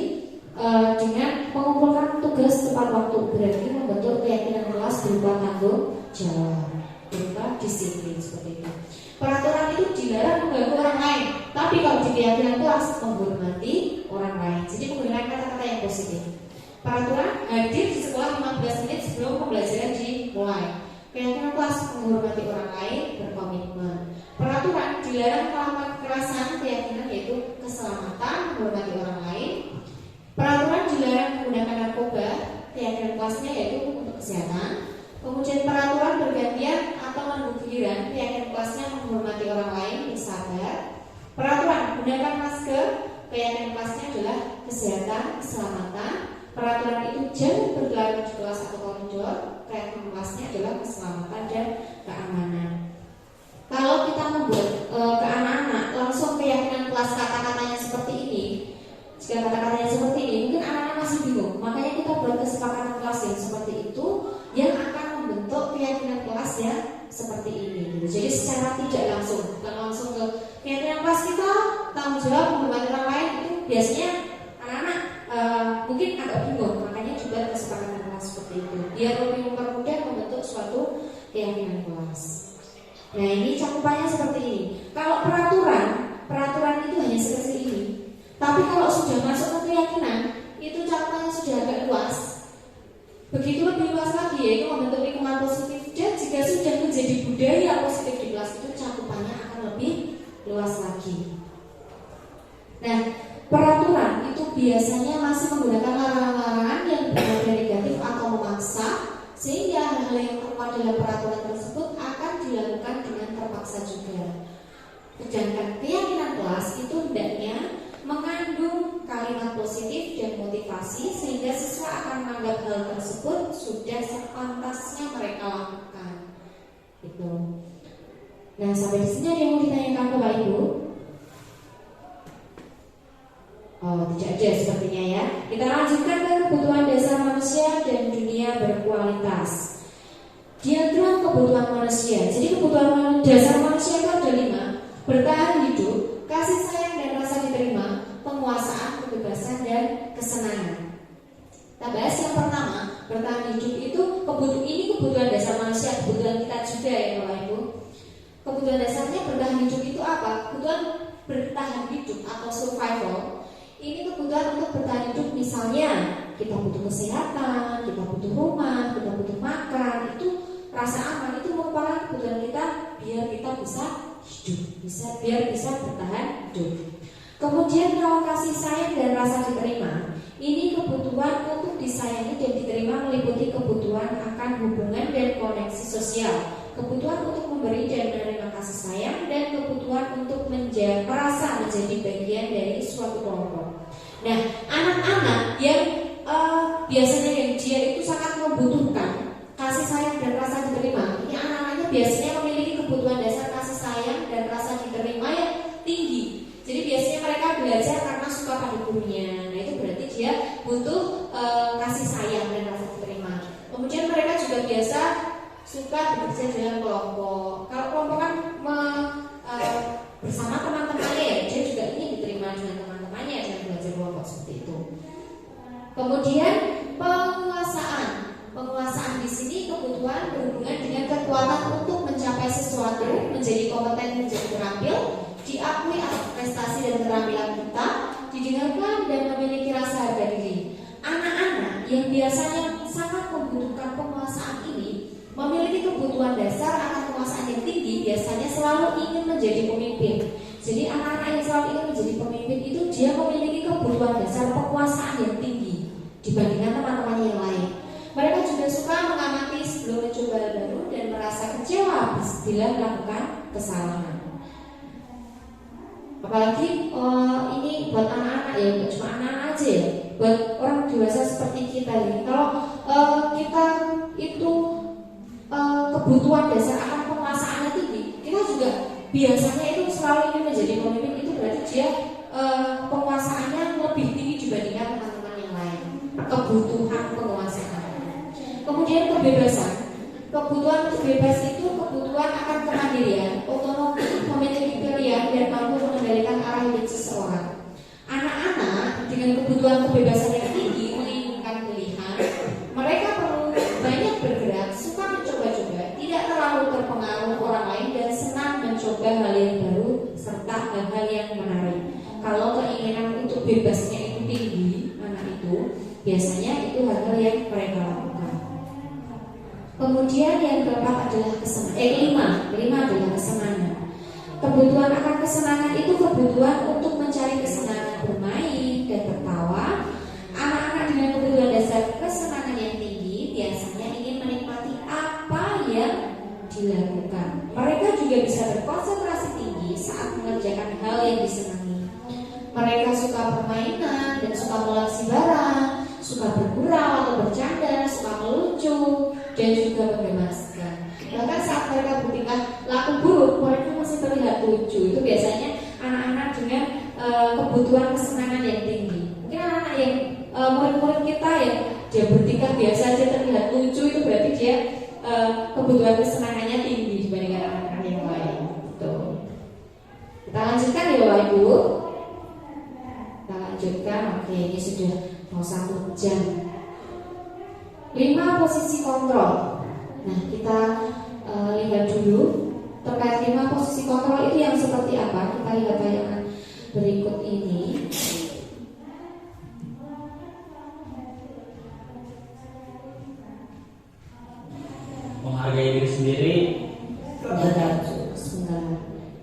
Speaker 1: dengan mengumpulkan tugas tepat waktu, berarti membentuk keyakinan kelas berupa tanggung jawab, berupa disiplin seperti itu. Peraturan itu dilarang mengganggu orang lain, tapi kalau di keyakinan kelas menghormati orang lain. Jadi menggunakan kata-kata yang positif. Peraturan hadir di sekolah 15 menit sebelum pembelajaran dimulai. Keyakinan kelas menghormati orang lain, berkomitmen. Peraturan dilarang melakukan kekerasan, keyakinan yaitu keselamatan, menghormati orang lain. Peraturan dilarang menggunakan narkoba, keyakinan kelasnya yaitu untuk kesehatan. Kemudian peraturan bergantian atau menunggu giliran, keyakinan kelasnya menghormati orang lain, bersabar. Peraturan gunakan masker, keyakinan kelasnya adalah kesehatan, keselamatan. Peraturan itu jangan berlari di kelas atau koridor, keyakinan kelasnya adalah keselamatan dan keamanan. Kalau kita membuat ke anak-anak langsung keyakinan kelas kata-katanya seperti ini, jika kata-katanya seperti ini, mungkin anak-anak masih bingung. Makanya kita buat kesepakatan kelas yang seperti itu, yang akan membentuk keyakinan kelas yang seperti ini. Jadi secara tidak langsung, bukan langsung ke keyakinan kelas kita tanggung jawab menghormati orang lain, itu biasanya anak-anak mungkin agak bingung. Makanya juga kesepakatan kelas seperti itu, biar lebih mempermudah membentuk suatu keyakinan kelas. Nah, ini cakupannya seperti ini. Kalau peraturan itu hanya seperti ini. Tapi kalau sudah masuk ke keyakinan, itu cakupannya sudah agak luas. Begitu lebih luas lagi, yaitu membentuk lingkungan positif. Dan jika sudah menjadi budaya positif di kelas, itu cakupannya akan lebih luas lagi. Nah, peraturan itu biasanya masih menggunakan larangan-larangan yang benar-benar negatif atau memaksa, sehingga hal-hal yang termuat dalam peraturan tersebut akan dilakukan dengan terpaksa juga. Sedangkan keyakinan kelas itu hendaknya mengandung kalimat positif dan motivasi, sehingga siswa akan menganggap hal tersebut sudah sepantasnya mereka lakukan. Itu. Nah, sampai di sini ada yang mau ditanyakan ke Bapak Ibu? Oh, tidak ada sepertinya ya. Kita lanjutkan ke kebutuhan dasar manusia dan dunia berkualitas. Diagram kebutuhan manusia. Jadi kebutuhan dasar manusia itu ada 5: bertahan hidup, kasih sayang dan rasa diterima, penguasaan, kebebasan dan kesenangan. Kita bahas yang pertama, bertahan hidup itu ini kebutuhan dasar manusia, kebutuhan kita juga ya Bapak Ibu. Kebutuhan dasarnya bertahan hidup itu apa? Kebutuhan bertahan hidup atau survival. Ini kebutuhan untuk bertahan hidup, misalnya kita butuh kesehatan, kita butuh rumah, kita butuh makan, itu rasa aman itu merupakan kebutuhan kita biar kita bisa hidup, biar bisa bertahan hidup. Kemudian kalau kasih sayang dan rasa diterima, ini kebutuhan untuk disayangi dan diterima meliputi kebutuhan akan hubungan dan koneksi sosial, kebutuhan untuk memberi dan menerima kasih sayang, dan kebutuhan untuk merasa menjadi bagian dari suatu kelompok. Nah, anak-anak yang biasanya yang dia itu sangat membutuhkan kasih sayang dan rasa diterima, ini anak-anaknya biasanya memiliki kebutuhan dasar kasih sayang dan rasa diterima yang tinggi. Jadi biasanya mereka belajar karena suka pada gurunya. Nah, itu berarti dia butuh kasih sayang dan rasa diterima. Kemudian mereka juga biasa suka bekerja dengan kelompok. Kalau kelompok kan bersama teman-temannya ya, dia juga ingin diterima dengan teman-temannya dan belajar kelompok seperti itu. Kemudian penguasaan di sini kebutuhan berhubungan dengan kekuatan untuk mencapai sesuatu, menjadi kompeten, menjadi terampil, diakui atas prestasi dan keterampilan kita, didengarkan dan memiliki rasa harga diri. Anak-anak yang biasanya sangat membutuhkan penguasaan ini memiliki kebutuhan dasar akan penguasaan yang tinggi, biasanya selalu ingin menjadi pemimpin. Jadi anak-anak yang selalu ingin menjadi pemimpin itu dia memiliki kebutuhan dasar penguasaan yang tinggi dibandingkan teman-teman yang lain. Mereka juga suka mengamati sebelum mencoba hal baru dan merasa kecewa bila melakukan kesalahan. Apalagi ini buat anak-anak ya, bukan cuma anak-anak aja ya, buat orang dewasa seperti kita ini. Kalau kita itu kebutuhan dasar akan penguasaannya tinggi, kita juga biasanya itu selalu ingin menjadi pemimpin. Itu berarti dia penguasaannya lebih tinggi dibandingkan teman-teman yang lain. Kebutuhan penguasaan. Kemudian kebebasan. Kebutuhan bebas itu kebutuhan akan kemandirian, otonomi, memiliki pilihan dan mampu mengendalikan arah hidup seseorang. Anak-anak dengan kebutuhan kebebasan yang tinggi menginginkan pilihan. Mereka perlu banyak bergerak, suka mencoba-coba, tidak terlalu terpengaruh orang lain dan senang mencoba hal yang baru serta hal-hal yang menarik. Kalau keinginan untuk untuk bebasnya itu tinggi, anak itu biasanya itu hal-hal yang mereka lakukan. Kemudian yang keempat adalah lima adalah kesenangan. Kebutuhan akan kesenangan itu kebutuhan untuk mencari kesenangan bermain dan tertawa. Anak-anak dengan kebutuhan dasar kesenangan yang tinggi biasanya ingin menikmati apa yang dilakukan. Mereka juga bisa berkonsentrasi tinggi saat mengerjakan hal yang disenangi. Mereka suka permainan dan suka mengoleksi barang, suka bergurau atau bercanda, suka melucu dan juga menggemaskan. Bahkan saat mereka bertingkah laku buruk, mereka masih terlihat lucu. Itu biasanya anak-anak dengan kebutuhan kesenangan yang tinggi. Mungkin anak-anak yang murid-murid kita yang dia bertingkah biasa aja terlihat lucu, itu berarti dia kebutuhan kesenangannya tinggi dibandingkan anak-anak yang lain. Tuh. Kita lanjutkan ya Bapak Ibu. Kita lanjutkan. Oke, ini sudah mau 1 jam. 5 posisi kontrol. Nah, kita lihat dulu terkait 5 posisi kontrol itu yang seperti apa. Kita lihat tayangan berikut ini.
Speaker 2: Menghargai diri sendiri.
Speaker 1: Sebentar.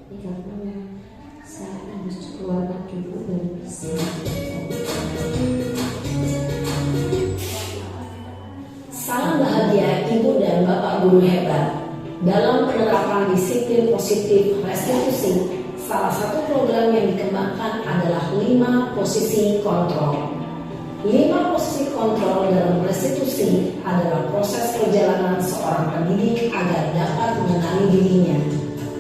Speaker 1: Ini karena saya harus keluarkan dulu baru bisa.
Speaker 3: Salam bahagia Ibu dan Bapak Guru hebat. Dalam penerapan disiplin positif restitusi, salah satu program yang dikembangkan adalah 5 posisi kontrol. 5 posisi kontrol dalam restitusi adalah proses perjalanan seorang pendidik agar dapat mengenali dirinya.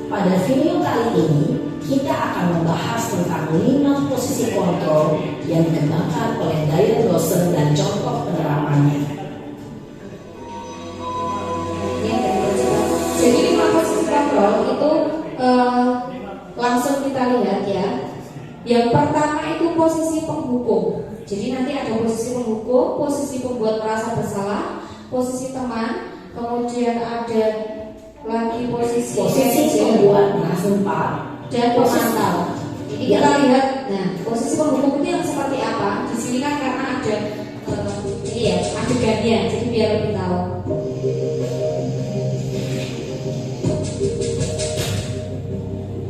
Speaker 3: Pada video kali ini, kita akan membahas tentang 5 posisi kontrol yang dikembangkan oleh Diane Dawson dan contoh penerapannya.
Speaker 1: Jadi 5 posisi kontrol itu langsung kita lihat ya. Yang pertama itu posisi penghukum. Jadi nanti ada posisi penghukum, posisi pembuat merasa bersalah, posisi teman, kemudian ada lagi posisi
Speaker 3: pembuat merasa
Speaker 1: dan pemantau. Jadi kita lihat, nah posisi penghukum itu yang seperti apa? Di sini kan karena ada ini ya adegannya, jadi biar lebih tahu.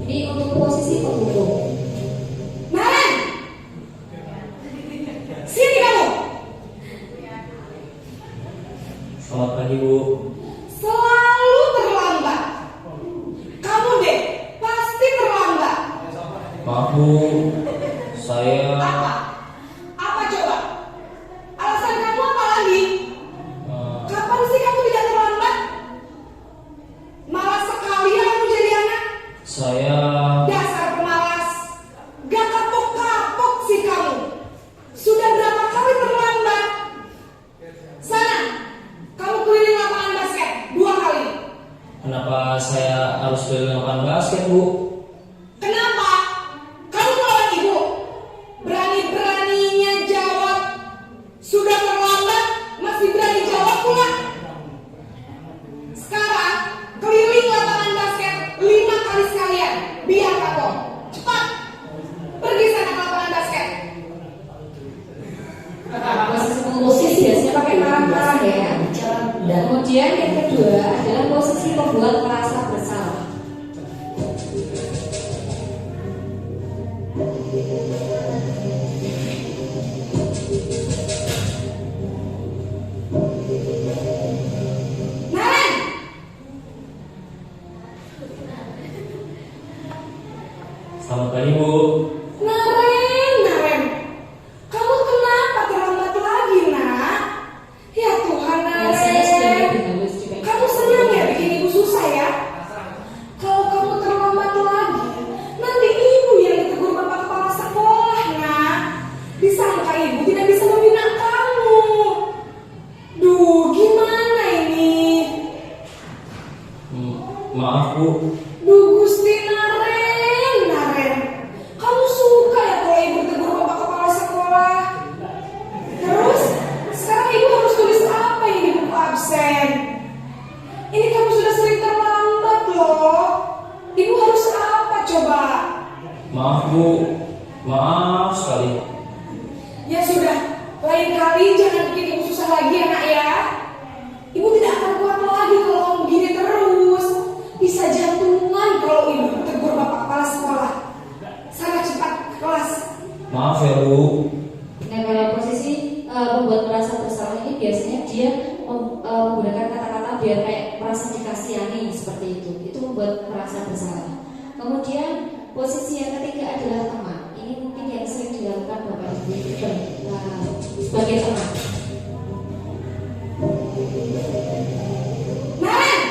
Speaker 1: Ini untuk posisi penghukum.
Speaker 3: Maren, sini kamu.
Speaker 2: Selamat pagi Bu.
Speaker 3: Selalu terlambat. Kamu deh pasti terlambat.
Speaker 2: Maaf Bu, saya
Speaker 3: Apa? Apa coba? Alasan kamu apa lagi? Kapan sih kamu tidak terlambat? Malas sekali ya kamu jadi anak.
Speaker 2: saya
Speaker 3: Dasar pemalas. Gak kapok-kapok sih kamu. Sudah berapa kali terlambat? Sana, kamu keliling lapangan basket 2 kali.
Speaker 2: kenapa saya harus keliling lapangan basket Bu?
Speaker 3: Kenapa? Kamu melawan ibu. Berani-beraninya jawab. Sudah terlambat, masih berani jawab pula. Sekarang, keliling lapangan basket 5 kali sekalian. Biar kapok. Cepat. Pergi sana ke lapangan basket.
Speaker 1: Posisi penghukum biasanya pakai marah-marah ya. Kemudian yang kedua adalah posisi pembuat merasa bersalah.
Speaker 3: Naren!
Speaker 2: Selamat pagi Bu.
Speaker 3: Naren! Kamu kenapa terlambat lagi, nak? Ya Tuhan,
Speaker 1: Biasanya sudah
Speaker 3: Naren.
Speaker 1: lebih halus juga.
Speaker 3: Kamu senang ya bikin ibu susah ya? Kalau kamu terlambat lagi, nanti ibu yang ditegur bapak kepala sekolah, nak. Disangka ibu tidak bisa membina kamu. Duh, gimana ini?
Speaker 2: Maaf Bu.
Speaker 3: Duh, Gusti Naren. Kamu suka ya kalau ibu tegur bapak kepala sekolah? Terus, sekarang ibu harus tulis apa ini di buku absen? Ini kamu sudah sering terlambat loh. Ibu harus apa coba?
Speaker 2: Maaf Bu. Maaf sekali.
Speaker 4: Ya sudah, lain kali jangan bikin ibu susah lagi ya nak ya. Ibu tidak akan kuat lagi kalau kamu begini terus. Bisa jantungan kalau ibu tegur bapak kepala sekolah. Sana cepat ke kelas.
Speaker 2: Maaf ya Bu.
Speaker 1: Nah, kalau posisi membuat merasa bersalah ini biasanya dia menggunakan kata-kata biar kayak merasa dikasihani seperti itu. Itu membuat merasa bersalah. Kemudian posisi yang ketiga adalah teman. Ini mungkin yang sering dilakukan Bapak Ibu sebagai teman.
Speaker 4: Naren!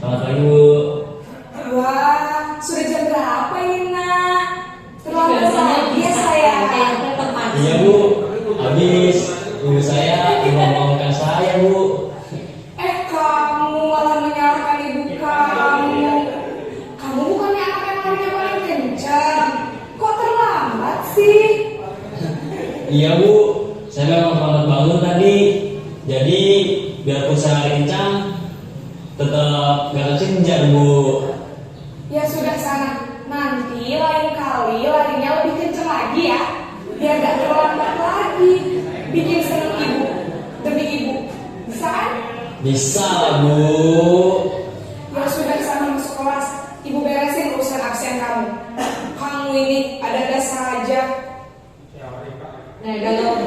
Speaker 2: Selamat pagi Bu.
Speaker 4: Wah, sudah jam berapa ini nak? Terlalu
Speaker 1: Biasanya
Speaker 4: pagi ya
Speaker 1: bisa
Speaker 4: saya.
Speaker 1: kayak teman.
Speaker 2: Iya Bu. Habis ibu saya membangunkan saya Bu.
Speaker 4: Kamu malah menyalahkan ibu kamu. Kamu bukannya anak yang larinya paling kencang. Kok terlambat sih?
Speaker 2: Iya Bu. Saya memang terlambat bangun tadi. Jadi biarpun saya lari kencang, tetap gak kekejar Bu.
Speaker 4: Ya sudah sana. Nanti lain kali larinya lebih kencang lagi ya. Biar gak terlambat lagi. Bikin seneng ibu. Demi ibu. Bisa kan?
Speaker 2: Bisa lah Bu.
Speaker 4: Ya sudah sana masuk kelas. Ibu beresin urusan absen kamu. Kamu ini ada-ada saja.
Speaker 1: Nah, kalau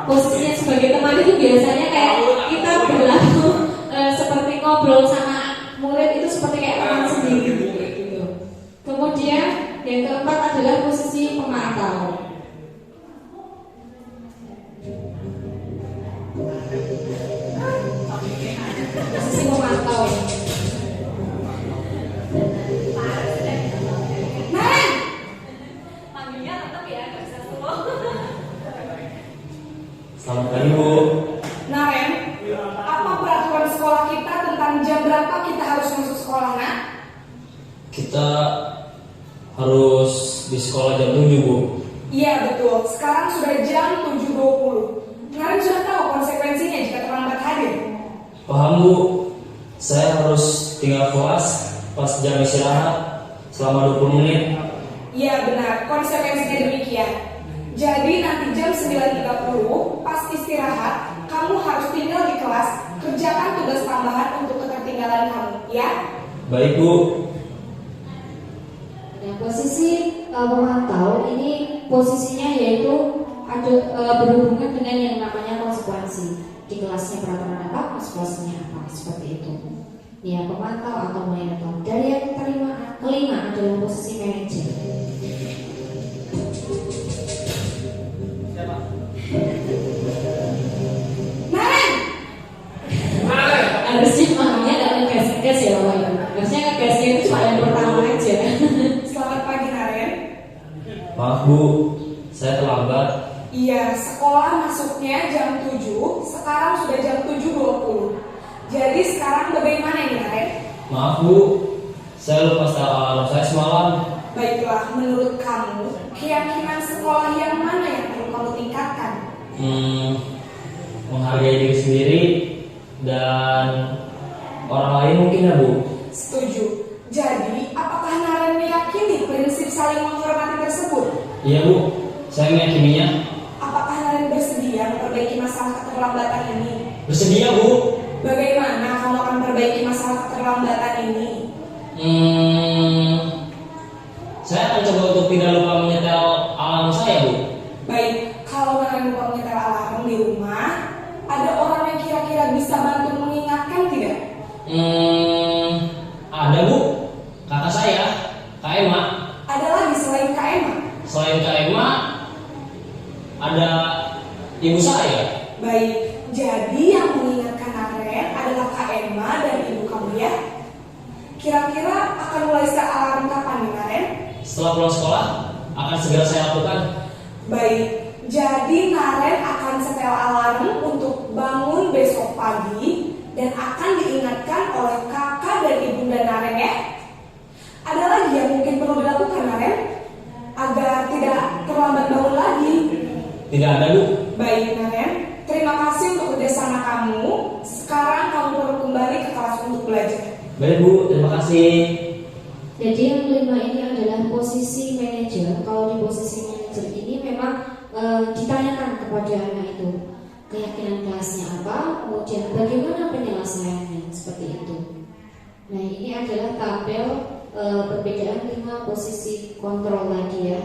Speaker 1: posisinya sebagai teman itu biasanya kayak kita berlaku seperti ngobrol sama murid itu seperti kayak teman sendiri gitu. Kemudian yang keempat adalah posisi pemantau. Posisi pemantau.
Speaker 4: Naren!
Speaker 1: Panggilnya tetap ya, nggak bisa semua.
Speaker 2: Selamat pagi Bu.
Speaker 4: Naren, apa peraturan sekolah kita tentang jam berapa kita harus masuk sekolah, nak?
Speaker 2: Kita harus di sekolah jam 7 Bu.
Speaker 4: Iya betul, sekarang sudah jam 7.20. Naren sudah tahu konsekuensinya jika terlambat hadir.
Speaker 2: Paham Bu. Saya harus tinggal kelas pas jam istirahat selama 20 menit.
Speaker 4: Iya benar, konsekuensinya demikian. Jadi nanti jam 9.30 pas istirahat, kamu harus tinggal di kelas, kerjakan tugas tambahan untuk ketertinggalan kamu, ya?
Speaker 2: Baik Bu.
Speaker 1: Nah, posisi pemantau ini posisinya yaitu ada berhubungan dengan yang namanya konsekuensi. Di kelasnya peraturan apa, konsekuensinya apa, seperti itu. Ya, pemantau atau monitor. Dari yang kelima adalah posisi manajer.
Speaker 4: Naren!
Speaker 1: Harusnya mamanya nggak ngegas-ngegas ya Bapak Ibu. Harusnya ngegasnya itu cuma yang pertama aja.
Speaker 4: Selamat pagi Naren.
Speaker 2: Maaf Bu, saya terlambat.
Speaker 4: Iya, sekolah masuknya jam 7, sekarang sudah jam 7.20. Jadi sekarang bagaimana ini Naren?
Speaker 2: Maaf Bu, saya lupa setel alarm saya semalam.
Speaker 4: Baiklah, menurut kamu, keyakinan sekolah yang mana yang perlu kamu tingkatkan?
Speaker 2: Menghargai diri sendiri dan orang lain mungkin ya Bu.
Speaker 4: Setuju. Jadi, apakah Naren meyakini prinsip saling menghormati tersebut?
Speaker 2: Iya Bu, saya meyakininya.
Speaker 4: Apakah Naren bersedia memperbaiki masalah keterlambatan ini?
Speaker 2: Bersedia Bu.
Speaker 4: Bagaimana kamu akan memperbaiki masalah keterlambatan ini?
Speaker 2: Saya akan coba untuk tidak lupa menyetel alarm saya Bu.
Speaker 4: Baik, kalau Naren lupa menyetel alarm di rumah, ada orang yang kira-kira bisa bantu mengingatkan tidak?
Speaker 2: Ada Bu, kakak saya, Kak Emma.
Speaker 4: Ada lagi selain Kak Emma?
Speaker 2: Selain Kak Emma, ada ibu saya.
Speaker 4: Baik, jadi yang mengingatkan Naren adalah Kak Emma dan ibu kamu ya? Kira-kira akan mulai set alarm kapan nih Naren?
Speaker 2: Setelah pulang sekolah, akan segera saya lakukan.
Speaker 4: Baik, jadi Naren akan setel alarm untuk bangun besok pagi dan akan diingatkan oleh kakak dan ibunda Naren ya. Ada lagi yang mungkin perlu dilakukan Naren agar tidak terlambat bangun lagi?
Speaker 2: Tidak ada Bu.
Speaker 4: Baik Naren, terima kasih untuk kerjasama kamu. Sekarang kamu perlu kembali ke kelas untuk belajar.
Speaker 2: Baik Bu, terima kasih.
Speaker 1: Jadi yang kelima ini adalah posisi manajer. Kalau di posisi manajer ini memang ditanyakan kepada anak itu keyakinan kelasnya apa, kemudian bagaimana penyelesaiannya, seperti itu. Nah, ini adalah tabel perbedaan 5 posisi kontrol tadi ya.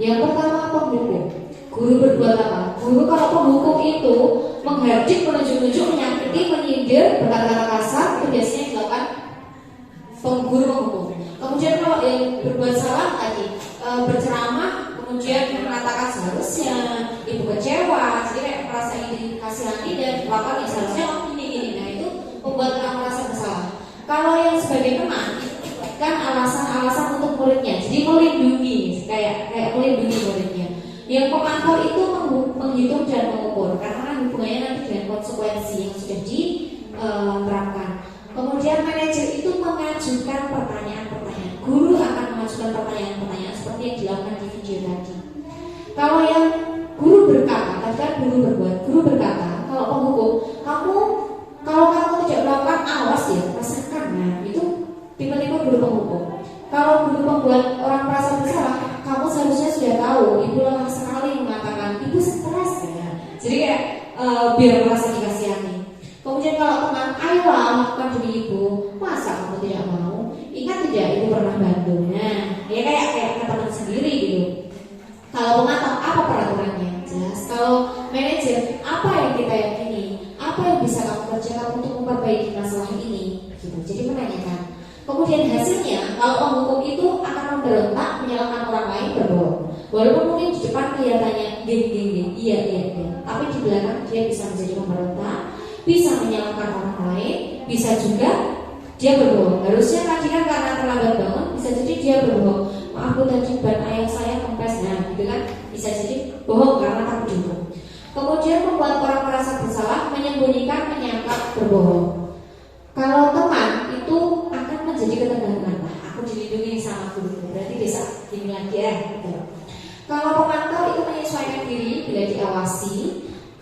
Speaker 1: Yang pertama, penghukum. Guru berbuat apa? Guru kalau penghukum itu menghardik, menunjuk-nunjuk, menyakiti, menyindir, berkata-kata kasar, itu biasanya dilakukan pengguru penghukum. Kemudian kalau yang berbuat salah tadi berceramah, kemudian mengatakan seharusnya ibu kecewa, jadi kayak merasa ini kasihani dan melakukan yang seharusnya ini. Nah, itu membuat orang merasa bersalah. Kalau yang sebagai teman itu kan alasan-alasan untuk muridnya, jadi melindungi, kayak melindungi muridnya. Yang pemantau itu menghitung dan mengukur, karena hubungannya nanti dengan konsekuensi yang sudah diterapkan. Kemudian manajer itu mengajukan pertanyaan-pertanyaan. Guru akan mengajukan pertanyaan-pertanyaan seperti yang dilakukan di video tadi. Kalau yang guru berkata, tadi kan guru berkata, kalau penghukum, kalau kamu tidak melakukan, awas ya, rasakan. Nah, itu tipe-tipe guru penghukum. Kalau guru membuat orang merasa bersalah, kamu seharusnya sudah tahu, ibu lelah sekali mengatakan, ibu stres ya. Jadi kayak biar merasa dikasihani. Kemudian kalau teman, ayolah lakukan demi ibu, masa kamu tidak mau? Ingat tidak ibu pernah bantu. Nah, ya kayak ke teman sendiri gitu. Kalau pemantau, apa peraturannya? Jelas. Kalau manajer, apa yang kita yakini? Apa yang bisa kamu kerjakan untuk memperbaiki masalah ini? Gitu. Jadi menanyakan. Kemudian hasilnya, kalau penghukum itu akan memberontak, menyalahkan orang lain, berbohong. Walaupun mungkin di depan kelihatannya geng, iya, tapi di belakang dia bisa menjadi pemberontak, bisa menyalahkan orang lain, bisa juga dia berbohong. Harusnya tadi kan karena terlambat bangun, bisa jadi dia berbohong. Maaf bu, tadi ban ayah saya kempes, nah gitu kan, bisa jadi bohong karena takut dihukum. Kemudian membuat orang merasa bersalah, menyembunyikan, menyangkal, berbohong. Kalau teman itu akan menjadi ketegangan. Nah, aku dilindungi sama guru, berarti bisa gini lagi ya. Gitu. Kalau pemantau itu menyesuaikan diri bila diawasi.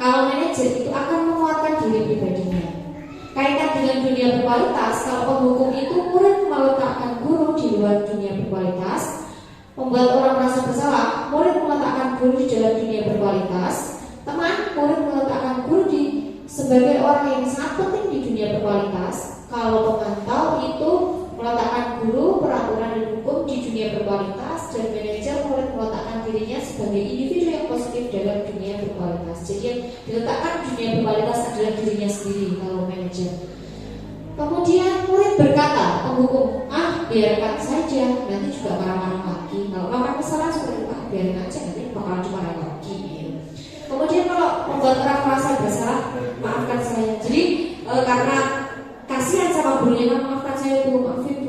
Speaker 1: Kalau manajer itu akan menguatkan diri pribadinya. Kaitan dengan dunia berkualitas, kalau penghukum itu murid meletakkan guru di luar dunia berkualitas. Membuat orang merasa bersalah, murid meletakkan guru di dalam dunia berkualitas. Teman, murid meletakkan guru sebagai orang yang sangat penting di dunia berkualitas. Kalau pemantau itu meletakkan guru, peraturan dan hukum di dunia berkualitas, dan manajer murid meletakkan dirinya sebagai individu yang positif dalam dunia berkualitas. Jadi yang diletakkan di dunia berkualitas adalah dirinya sendiri kalau manajer. Kemudian murid berkata, penghukum, biarkan saja, nanti juga marah-marah lagi. Kalau melakukan kesalahan seperti itu, biarkan aja, nanti bakalan cuma marah lagi. Kemudian kalau membuat orang merasa bersalah, maafkan saya. Jadi karena kasihan sama gurunya, maafkan saya bu, maafin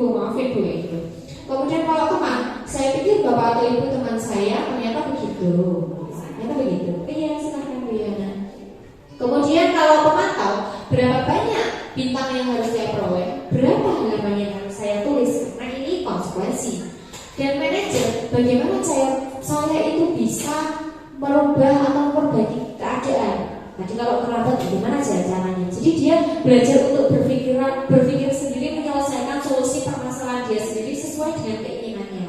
Speaker 1: bu gitu. Kemudian kalau teman, saya pikir bapak atau ibu teman saya ternyata begitu. Iya silahkan bu Yana. Kemudian kalau pemantau, berapa banyak bintang yang harus saya peroleh, berapa halaman yang harus saya tulis, karena ini konsekuensi. Dan manajer, bagaimana saya itu bisa merubah atau memperbaiki keadaan. Jadi kalau kerabat bagaimana caranya? Jadi dia belajar untuk berpikir sendiri, menyelesaikan solusi permasalahan dia sendiri sesuai dengan keinginannya.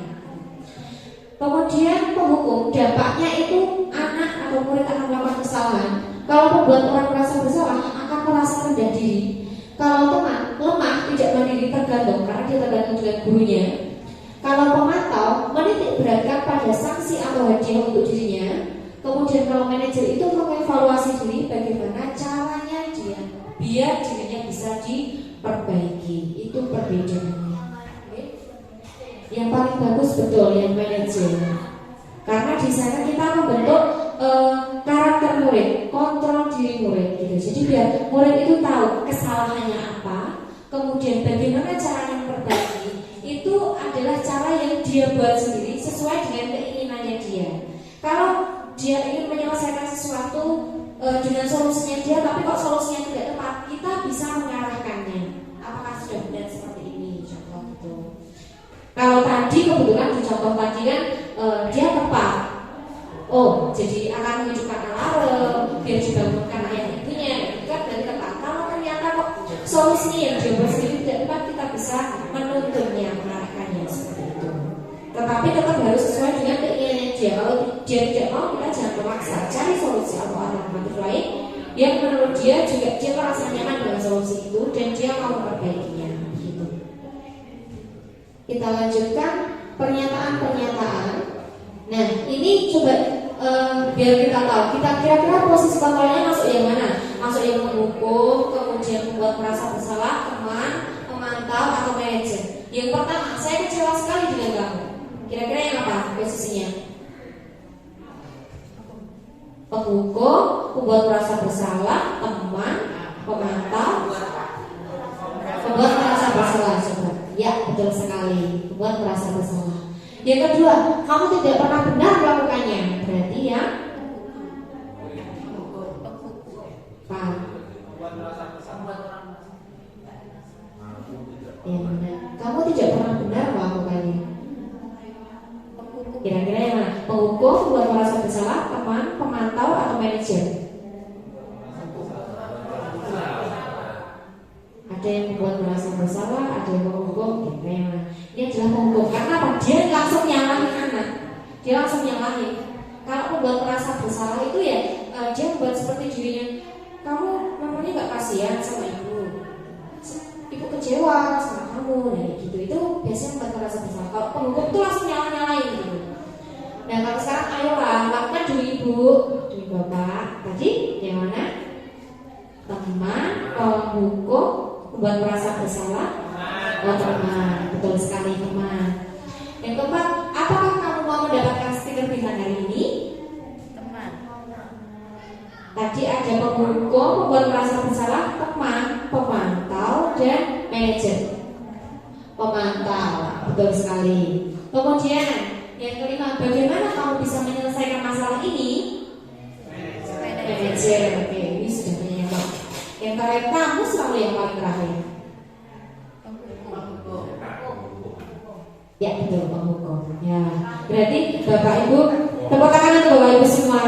Speaker 1: Kemudian penghukum, dampaknya itu anak atau murid akan melakukan kesalahan. Kalau membuat orang merasa bersalah, akan merasa rendah diri. Kalau teman lemah, tidak mandiri, tergantung karena dia tergantung dengan gurunya. Kalau pemantau, menitik beratkan pada sanksi atau hadiah untuk dirinya. Kemudian kalau manajer itu mengevaluasi diri, bagaimana caranya dia biar dirinya bisa diperbaiki. Itu perbedaannya. Yang paling bagus betul yang manajer, karena di sana kita membentuk karakter murid, kontrol diri murid gitu. Jadi biar murid itu tahu kesalahannya apa, kemudian bagaimana caranya memperbaiki. Itu adalah cara yang dia buat sendiri sesuai dengan keinginannya dia. Kalau dia ingin menyelesaikan sesuatu dengan solusinya dia, tapi kok solusinya tidak tepat, kita bisa mengarahkannya. Apakah sudah benar seperti ini? Contoh itu. Kalau tadi kebetulan di contoh tadi kan dia tepat. Oh, jadi akan menunjukkan alarm biar dibangunkan ayah ibunya, itu kan dari tepat. Kalau ternyata kok solusinya yang dia buat sendiri tidak tepat, kita bisa tetap harus sesuai dengan keinginannya dia. Kalau dia tidak mau, kita jangan memaksa, cari solusi atau alternatif lain yang menurut dia juga dia merasa nyaman dengan solusi itu dan dia mau memperbaikinya gitu. Kita lanjutkan pernyataan-pernyataan. Nah, ini coba biar kita tahu kita kira-kira posisi kontrolnya masuk yang mana. Masuk yang menghukum, kemudian membuat merasa bersalah, teman, pemantau, atau manajer. Yang pertama, saya kecewa sekali dengan kamu. Kira-kira yang apa posisinya? Penghukum, membuat merasa bersalah, teman, pemantau, membuat merasa bersalah. Coba. Ya, betul sekali. Membuat merasa bersalah. Yang kedua, kamu tidak pernah benar melakukannya. Berarti ya Pak. Yang mana? Kamu tidak pernah benar melakukannya. Kira-kira yang mana? Penghukum, membuat merasa bersalah, teman, pemantau, atau manajer? Ada yang membuat merasa bersalah, ada yang menghukum. Kira-kira yang mana? Ini adalah menghukum. Karena apa? Dia langsung nyalahin anak. Dia langsung nyalahin. Kalau membuat merasa bersalah itu ya dia membuat seperti dirinya. Kamu namanya nggak kasihan sama ibu. Ibu kecewa sama kamu, nah gitu. Itu biasanya membuat merasa bersalah. Kalau penghukum itu langsung nyalain gitu. Nah kalau sekarang ayolah lakukan dulu ibu, dulu bapak. Tadi yang mana? Teman, penghukum, membuat merasa bersalah. Oh teman, betul sekali teman. Yang keempat, apakah kamu mau mendapatkan stiker pilihan hari ini? Teman. Tadi ada penghukum, membuat merasa bersalah, teman, pemantau, dan manajer. Pemantau, betul sekali. Kemudian yang kelima, bagaimana kamu bisa menyelesaikan masalah ini? Manajer. Oke, ini sudah banyak. Yang terakhir, kamu selalu yang paling terakhir. Ya betul, penghukum. Ya, berarti Bapak Ibu tepuk tangan untuk Bapak Ibu semua.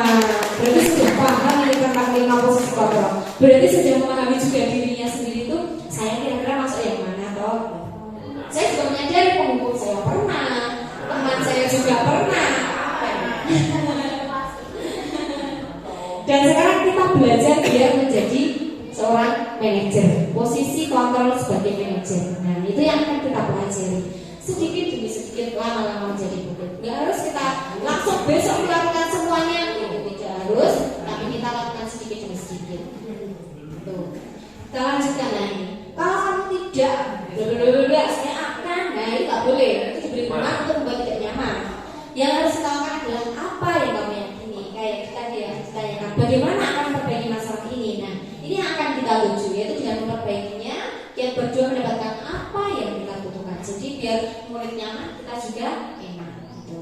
Speaker 1: Berarti sudah paham ini tentang 5 posisi kontrol. Berarti sudah memahami juga dirinya sendiri itu saya kira-kira masuk yang mana toh? Saya juga menyadari penghukum saya pernah, teman saya juga pernah. Dan sekarang kita belajar dia menjadi seorang manajer, posisi kontrol sebagai manajer. Nah itu yang akan kita pelajari. Sedikit demi sedikit, lama-lama menjadi bukit. Nggak harus kita langsung besok melakukan semuanya, gitu. Tidak harus, tapi kita lakukan sedikit demi sedikit. Tuh. Kita lanjutkan lagi. Kalau kamu tidak, saya akan, nah itu nggak boleh. Itu diberi peluang untuk membuat tidak nyaman. Yang harus kita lakukan adalah apa yang kamu yakini. Kayak tadi ya, ditanyakan bagaimana akan memperbaiki masalah ini. Nah, ini yang akan kita tuju, yaitu dengan memperbaikinya. Kita berdua mendapatkan apa yang kita butuhkan. Jadi biar murid nyaman, kita juga enak gitu.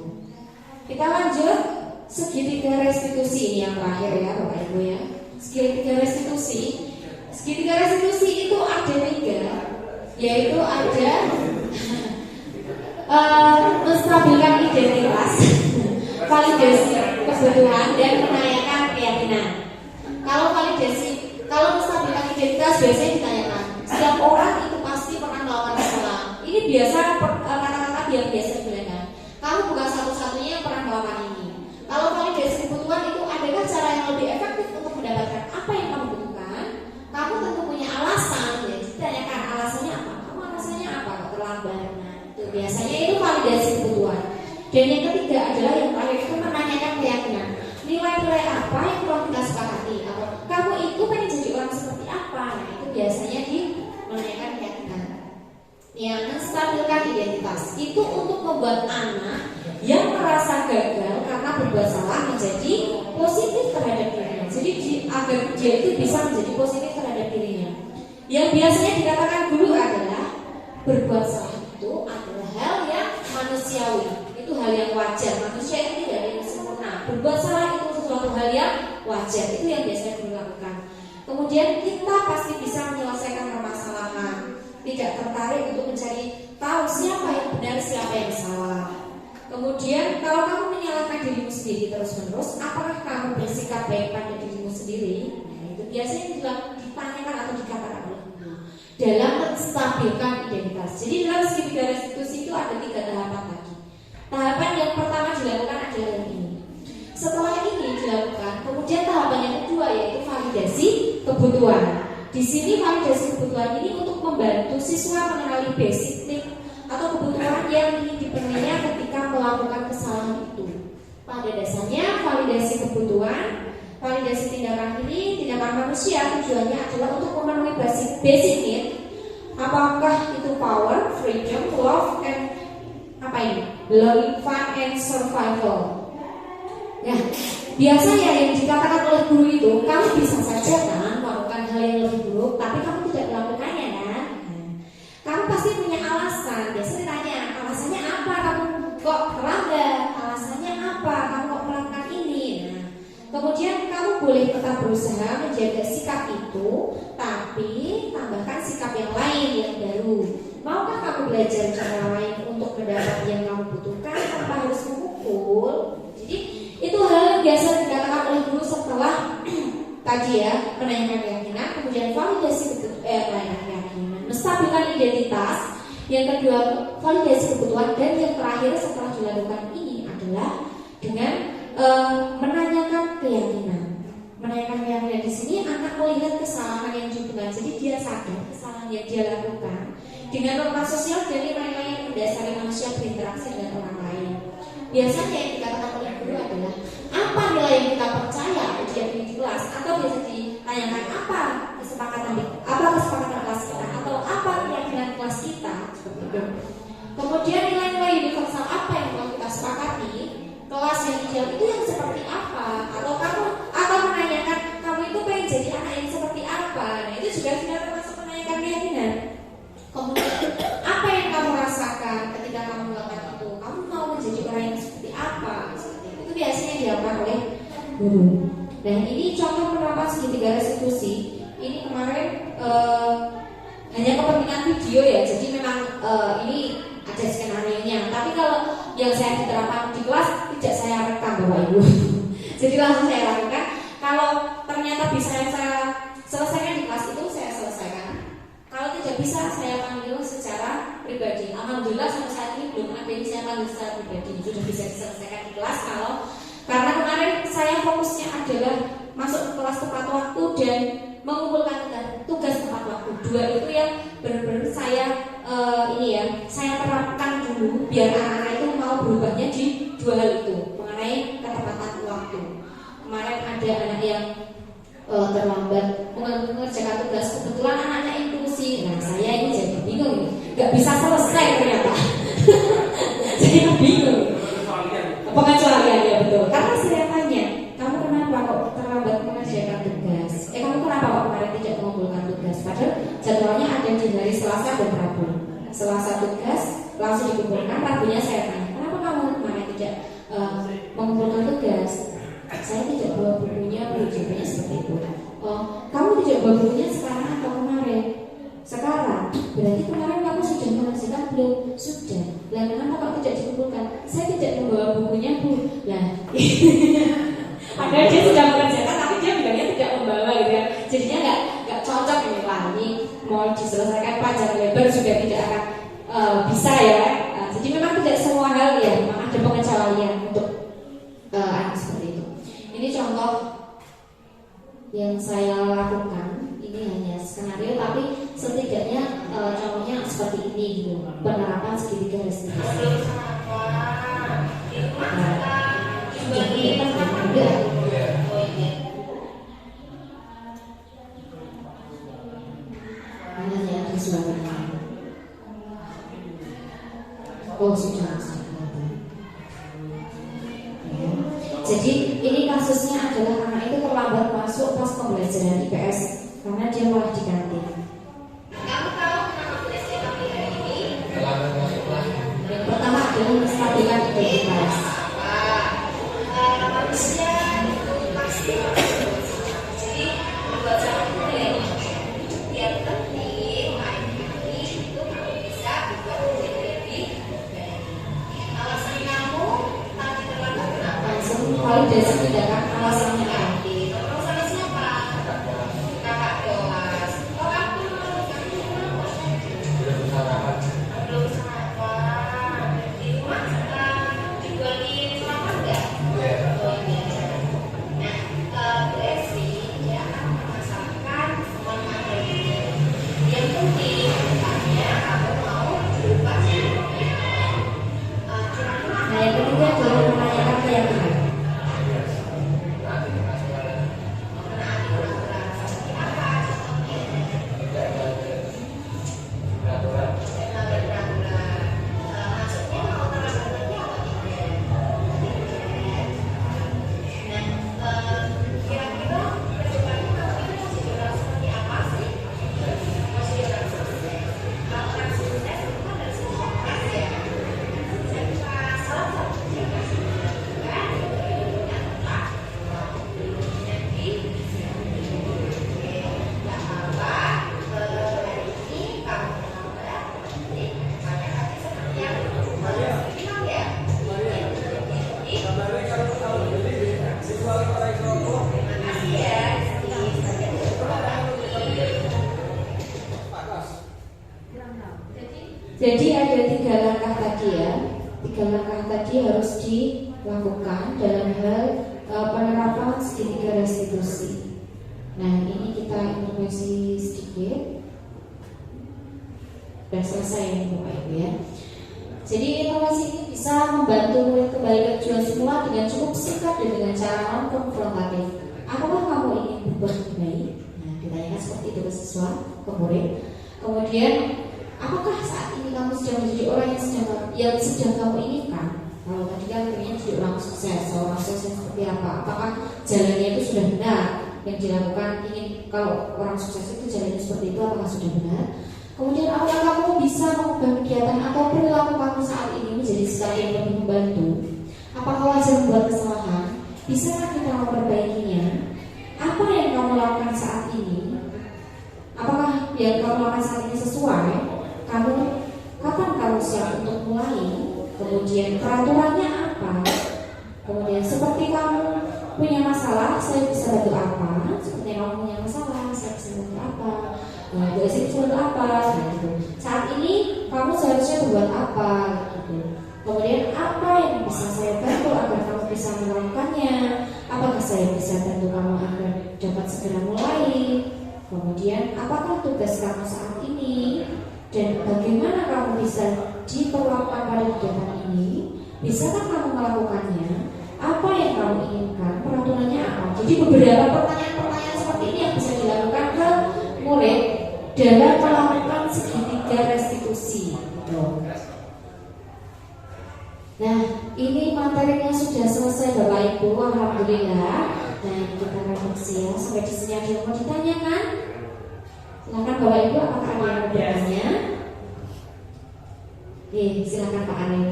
Speaker 1: Kita lanjut segitiga restitusi ini yang terakhir ya Bapak Ibu ya. Segitiga restitusi. Segitiga restitusi itu ada 3, yaitu ada menstabilkan identitas, validasi kebutuhan, dan menanyakan keyakinan. Kalau menstabilkan identitas biasanya ditanyakan. Setiap orang itu pasti pernah melakukan kesalahan. Ini biasa kata-kata yang biasa digunakan. Kamu bukan satu-satunya yang pernah melakukan ini. Kalau validasi kebutuhan itu adakah cara yang lebih efektif untuk mendapatkan apa yang kamu butuhkan? Kamu tentu punya alasan. Ya, ditanyakan alasannya apa? Kamu alasannya apa? Kok terlambat? Nah, itu biasanya itu validasi kebutuhan. Dan yang ketiga adalah yang terakhir itu menanyakan keyakinan. Nilai-nilai apa yang perlu kita sepakati? Atau kamu itu pengen jadi orang seperti apa? Nah, itu biasanya menanyakan keyakinan. Yang menstabilkan identitas itu untuk membuat anak yang merasa gagal karena berbuat salah menjadi positif terhadap dirinya. Jadi agar dia itu bisa menjadi positif terhadap dirinya. Yang biasanya dikatakan guru adalah berbuat salah itu adalah hal yang manusiawi. Itu hal yang wajar. Manusia itu tidak ada yang sempurna. Berbuat salah itu sesuatu hal yang wajar. Itu yang biasanya guru lakukan. Kemudian kita pasti bisa menyelesaikan permasalahan. Tidak tertarik untuk mencari tahu siapa yang benar, siapa yang salah. Kemudian kalau kamu menyalahkan dirimu sendiri terus-menerus, apakah kamu bersikap baik pada dirimu sendiri? Nah, itu biasanya ditanyakan atau dikatakan oleh guru dalam menstabilkan identitas. Jadi dalam segitiga restitusi itu ada 3 tahapan tadi. Tahapan yang pertama dilakukan adalah yang ini. Setelah ini dilakukan, kemudian tahapan yang kedua yaitu validasi kebutuhan. Di sini validasi kebutuhan ini untuk membantu siswa mengenali basic need atau kebutuhan yang ingin dipenuhinya ketika melakukan kesalahan itu. Pada dasarnya validasi kebutuhan, validasi tindakan ini, tindakan manusia tujuannya adalah untuk memenuhi basic need. Apakah itu power, freedom, love, and apa ini? Belonging, fun, and survival. Nah, biasanya yang dikatakan oleh guru itu, kamu bisa saja kan melakukan hal yang lebih buruk, tapi kamu tidak melakukannya kan? Kamu pasti punya alasan. Biasanya ditanya, alasannya apa? Kamu kok terlambat? Alasannya apa? Kamu kok melakukan ini? Nah, kemudian kamu boleh tetap berusaha menjaga sikap itu, tapi tambahkan sikap yang lain yang baru. Maukah kamu belajar cara lain untuk mendapat yang kamu butuhkan tanpa harus memukul? Jadi itu hal yang biasa dikatakan oleh guru setelah tadi ya menanyakan keyakinan, kemudian validasi keyakinan, menstabilkan identitas, yang kedua validasi kebutuhan, dan yang terakhir setelah dilakukan ini adalah dengan menanyakan keyakinan. Menanyakan keyakinan di sini anak melihat kesalahan yang dilakukan, jadi dia sadar kesalahan yang dia lakukan dengan norma sosial dan nilai-nilai yang mendasari manusia berinteraksi dengan orang lain. Biasanya yang dikatakan oleh guru adalah apa nilai yang kita percaya ujian ini di kelas, atau biasa ditanyakan apa kesepakatan kelas kita, atau apa keyakinan kelas kita, seperti itu. Kemudian nilai-nilai universal apa yang telah kita sepakati, kelas yang ideal itu yang seperti apa, atau kamu akan menanyakan kamu itu pengen jadi anak yang seperti apa. Nah itu juga sudah termasuk menanyakan keyakinan. Kemudian apa yang kamu rasakan ketika kamu melakukan itu, kamu mau menjadi orang yang seperti apa, itu biasanya dilakukan oleh guru. Dan ini contoh penerapan segitiga restitusi. Ini kemarin hanya kepentingan video ya, jadi memang ini ada skenario-nya. Tapi kalau yang saya diterapkan di kelas tidak saya rekam Bapak Ibu. Jadi langsung saya lakukan. Kalau ternyata bisa saya selesaikan di kelas itu saya selesaikan. Kalau tidak bisa saya panggil secara pribadi. Alhamdulillah sampai saat ini belum ada yang saya panggil secara pribadi. Sudah bisa diselesaikan di kelas. Karena kemarin saya fokusnya adalah masuk ke kelas tepat waktu dan mengumpulkan tugas tepat waktu. Dua itu yang benar-benar saya saya terapkan dulu biar anak-anak itu mau berubahnya di dua hal itu mengenai ketepatan waktu. Kemarin ada anak yang terlambat mengerjakan tugas, kebetulan anaknya inklusi. Nah saya ini jadi bingung, nggak bisa selesai ternyata. Saya bingung. Pengecualian ya betul. Karena saya tanya, kamu kenapa kok terlambat mengerjakan tugas? Kamu kenapa kok kemarin tidak mengumpulkan tugas? Padahal jadwalnya ada di hari Selasa dan Rabu. Selasa tugas langsung dikumpulkan, Rabunya saya tanya, kenapa kamu kemarin tidak mengumpulkan tugas? Saya tidak bawa bukunya, jawabannya seperti itu. Oh, kamu tidak bawa bukunya sekarang atau kemarin? Sekarang, berarti kemarin kamu sudah mengerjakan belum? Sudah. Lah kenapa kok tidak dikumpulkan? Saya tidak membawa bukunya Bu. Lah, padahal dia sudah mengerjakan, tapi dia bilangnya tidak membawa gitu ya. Jadinya nggak cocok ini lah. Ini mau diselesaikan panjang lebar sudah tidak akan bisa ya. Jadi memang tidak semua hal ya, memang ada pengecualian untuk anak seperti itu. Ini contoh yang saya lakukan. Ini hanya skenario, tapi setidaknya contohnya seperti ini gitu. Penerapan segitiga restitusi. Jadi kita enggak. Hanya ada suaranya. Oh sudah. Jadi ini kasusnya adalah anak itu terlambat masuk pas pembelajaran IPS karena dia malah di kantin. Kamu tahu kenapa belajar hari ini? Terlambat masuk kelas. Yang pertama adalah menstabilkan identitas. Manusia itu pasti jadi buat cara yang penting hari itu kamu bisa berbuat menjadi lebih baik. Alasan kamu tadi terlambat kenapa? Validasi tindakan alasannya nanti. Terus sama siapa? Kakak kelas. Oh aku belum sarapan. Di rumah sekarang. Jadi ada 3 langkah tadi ya. 3 langkah tadi harus dilakukan dalam hal penerapan segitiga restitusi. Nah, ini kita intervensi sedikit. Sudah selesai ya Bapak Ibu ya. Jadi informasi ini bisa membantu murid kembali ke tujuan semula dengan cukup singkat dan dengan cara non konfrontatif. Apakah kamu ingin berbuat lebih baik? Nah, ditanyakan seperti itu ke siswa, ke murid. Kemudian, apakah saat ini kamu sedang menjadi orang yang sedang kamu inginkan? Kalau tadi kan pengen jadi orang sukses, seorang sukses seperti apa? Apakah jalannya itu sudah benar yang dilakukan? Ingin kalau orang sukses itu jalannya seperti itu, apakah sudah benar? Kemudian apakah kamu bisa mengubah kegiatan atau perilaku kamu saat ini menjadi sesuatu yang lebih membantu? Apakah wajar membuat kesalahan? Bisakah kita memperbaikinya? Apa yang kamu lakukan saat ini? Apakah yang kamu lakukan saat ini sesuai? Kapan kamu siap untuk mulai? Kemudian peraturannya apa? Kemudian seperti kamu punya masalah, saya bisa bantu apa? Seperti kamu punya masalah, saya bisa bantu apa? Nah, itu bisa apa? Gitu. Saat ini kamu seharusnya berbuat apa? Gitu. Kemudian apa yang bisa saya bantu agar kamu bisa melakukannya? Apakah saya bisa bantu kamu agar dapat segera mulai? Kemudian apakah tugas kamu saat ini? Dan bagaimana kamu bisa diperlakukan pada kegiatan ini? Bisakah kamu melakukannya? Apa yang kamu inginkan? Peraturannya apa? Jadi beberapa pertanyaan-pertanyaan seperti ini yang bisa dilakukan ke murid dalam melakukan segitiga restitusi. Nah, ini materinya sudah selesai Bapak Ibu, alhamdulillah. Nah, kita refleksi ya. Sampai di sini ada yang mau ditanyakan? Silakan Bapak Ibu, apakah ada yang mau bertanya? Silakan Pak Arif.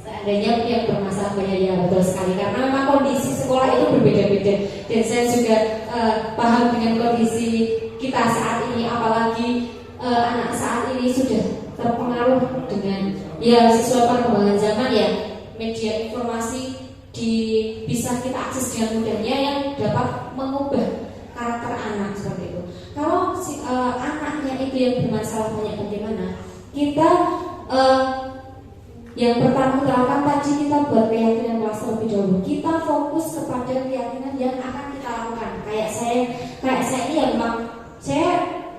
Speaker 1: Seandainya yang bermasalah banyak ya, betul sekali. Karena memang kondisi sekolah itu berbeda-beda. Dan saya juga paham dengan kondisi kita saat ini, apalagi anak saat ini sudah terpengaruh dengan ya sesuai perkembangan zaman ya, media informasi bisa kita akses dengan mudahnya yang dapat mengubah karakter anak seperti itu. Kalau anaknya itu yang bermasalah banyak, bagaimana? Kita yang pertama terapkan tadi, kita buat keyakinan kelas terlebih dahulu. Kita fokus kepada keyakinan yang akan kita lakukan. Kayak saya ini ya, memang saya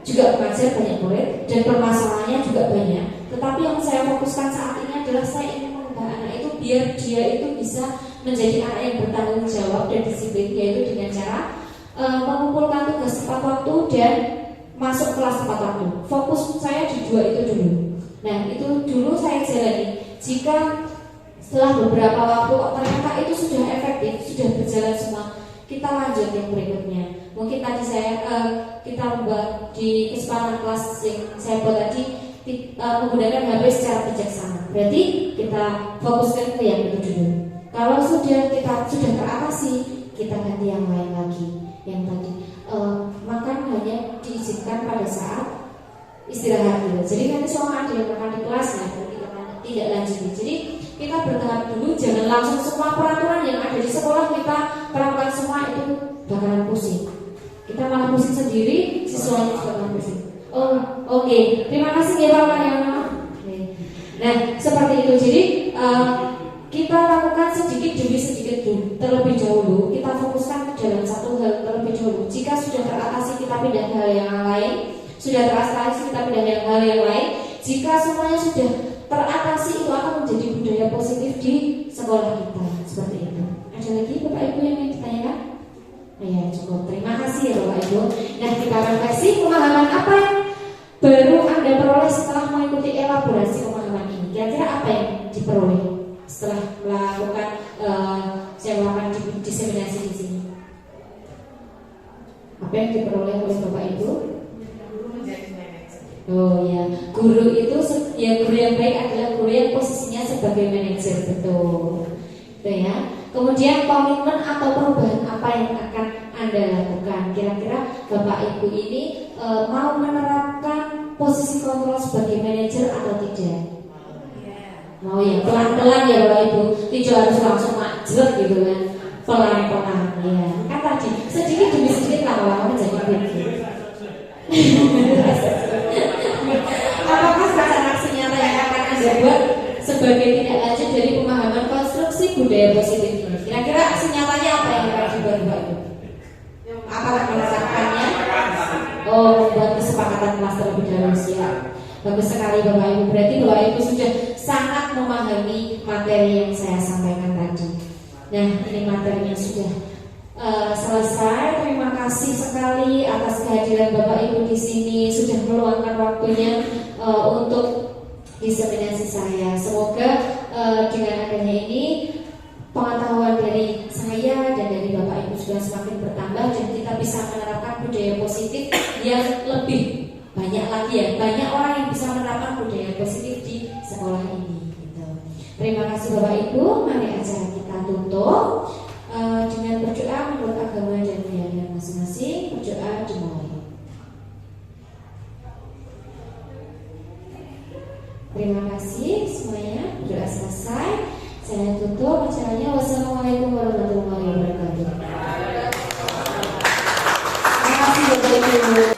Speaker 1: juga mengajar banyak murid dan permasalahannya juga banyak. Tetapi yang saya fokuskan saat ini adalah saya ingin mengubah anak itu biar dia itu bisa menjadi anak yang bertanggung jawab dan disiplin, yaitu dengan cara mengumpulkan tugas tepat waktu dan masuk kelas tepat waktu. Fokus saya di 2 itu dulu. Nah, itu dulu saya jalani. Jika setelah beberapa waktu ternyata itu sudah efektif, sudah berjalan semua, kita lanjut yang berikutnya. Mungkin tadi kita membuat di kesempatan kelas yang saya buat tadi menggunakan HP secara bijaksana. Berarti kita fokuskan ke yang itu dulu. Kalau sudah teratasi, kita ganti yang lain lagi. Yang tadi makan hanya diizinkan pada saat istirahat dulu. Jadi nanti soalnya ada yang makan di kelas, nah kita tidak lanjut. Jadi kita bertahap dulu, jangan langsung semua peraturan yang ada di sekolah kita terapkan semua, itu bakalan pusing. Kita malah pusing sendiri, siswanya juga malah pusing. Oke. Terima kasih ya Pak Mariana. Nah, seperti itu. Jadi kita lakukan sedikit demi sedikit dulu. Terlebih dahulu kita fokuskan ke dalam satu hal terlebih dahulu. Jika sudah teratasi, kita pindah hal yang lain. Sudah teratasi, kita pindah hal yang lain. Jika semuanya sudah teratasi, itu akan menjadi budaya positif di sekolah kita. Seperti itu. Ada lagi Bapak Ibu yang ingin ditanyakan? Ya, cukup. Terima kasih ya Bapak Ibu. Nah, kita refleksi pemahaman apa yang baru Anda peroleh setelah mengikuti elaborasi pemahaman ini. Kira-kira apa yang diperoleh setelah melakukan saya melakukan diseminasi di sini? Apa yang diperoleh oleh Bapak Ibu? Oh ya, guru itu ya, guru yang baik adalah guru yang posisinya sebagai manajer, betul. Itu ya. Kemudian komitmen atau perubahan apa yang akan Anda lakukan? Kira-kira Bapak Ibu ini mau menerapkan posisi kontrol sebagai manajer atau tidak? Mau ya, pelan-pelan ya Bapak Ibu. Tidak harus langsung majlek gitu kan. Pelan-pelan ya. Kan tadi sedikit demi sedikit lama-lama menjadi begitu. budaya positif ini? Kira-kira senyatanya apa yang akan dibuat Bapak Ibu? Apakah melaksanakannya? Oh, membuat kesepakatan kelas terlebih dahulu, siap. Bagus sekali Bapak Ibu. Berarti Bapak Ibu sudah sangat memahami materi yang saya sampaikan tadi. Nah, ini materinya sudah selesai. Terima kasih sekali atas kehadiran Bapak Ibu di sini, sudah meluangkan waktunya untuk diseminasi saya. Semoga dengan adanya ini pengetahuan dari saya dan dari Bapak Ibu sudah semakin bertambah dan kita bisa menerapkan budaya positif yang lebih banyak lagi ya. Banyak orang yang bisa menerapkan budaya positif di sekolah ini gitu. Terima kasih Bapak Ibu. Mari acara kita tutup dengan berdoa menurut agama dan keyakinan masing-masing. Berdoa dimulai. Terima kasih semuanya. Berdoa selesai. Saya tutup acaranya. Wassalamualaikum warahmatullahi wabarakatuh. Terima kasih Bapak Ibu.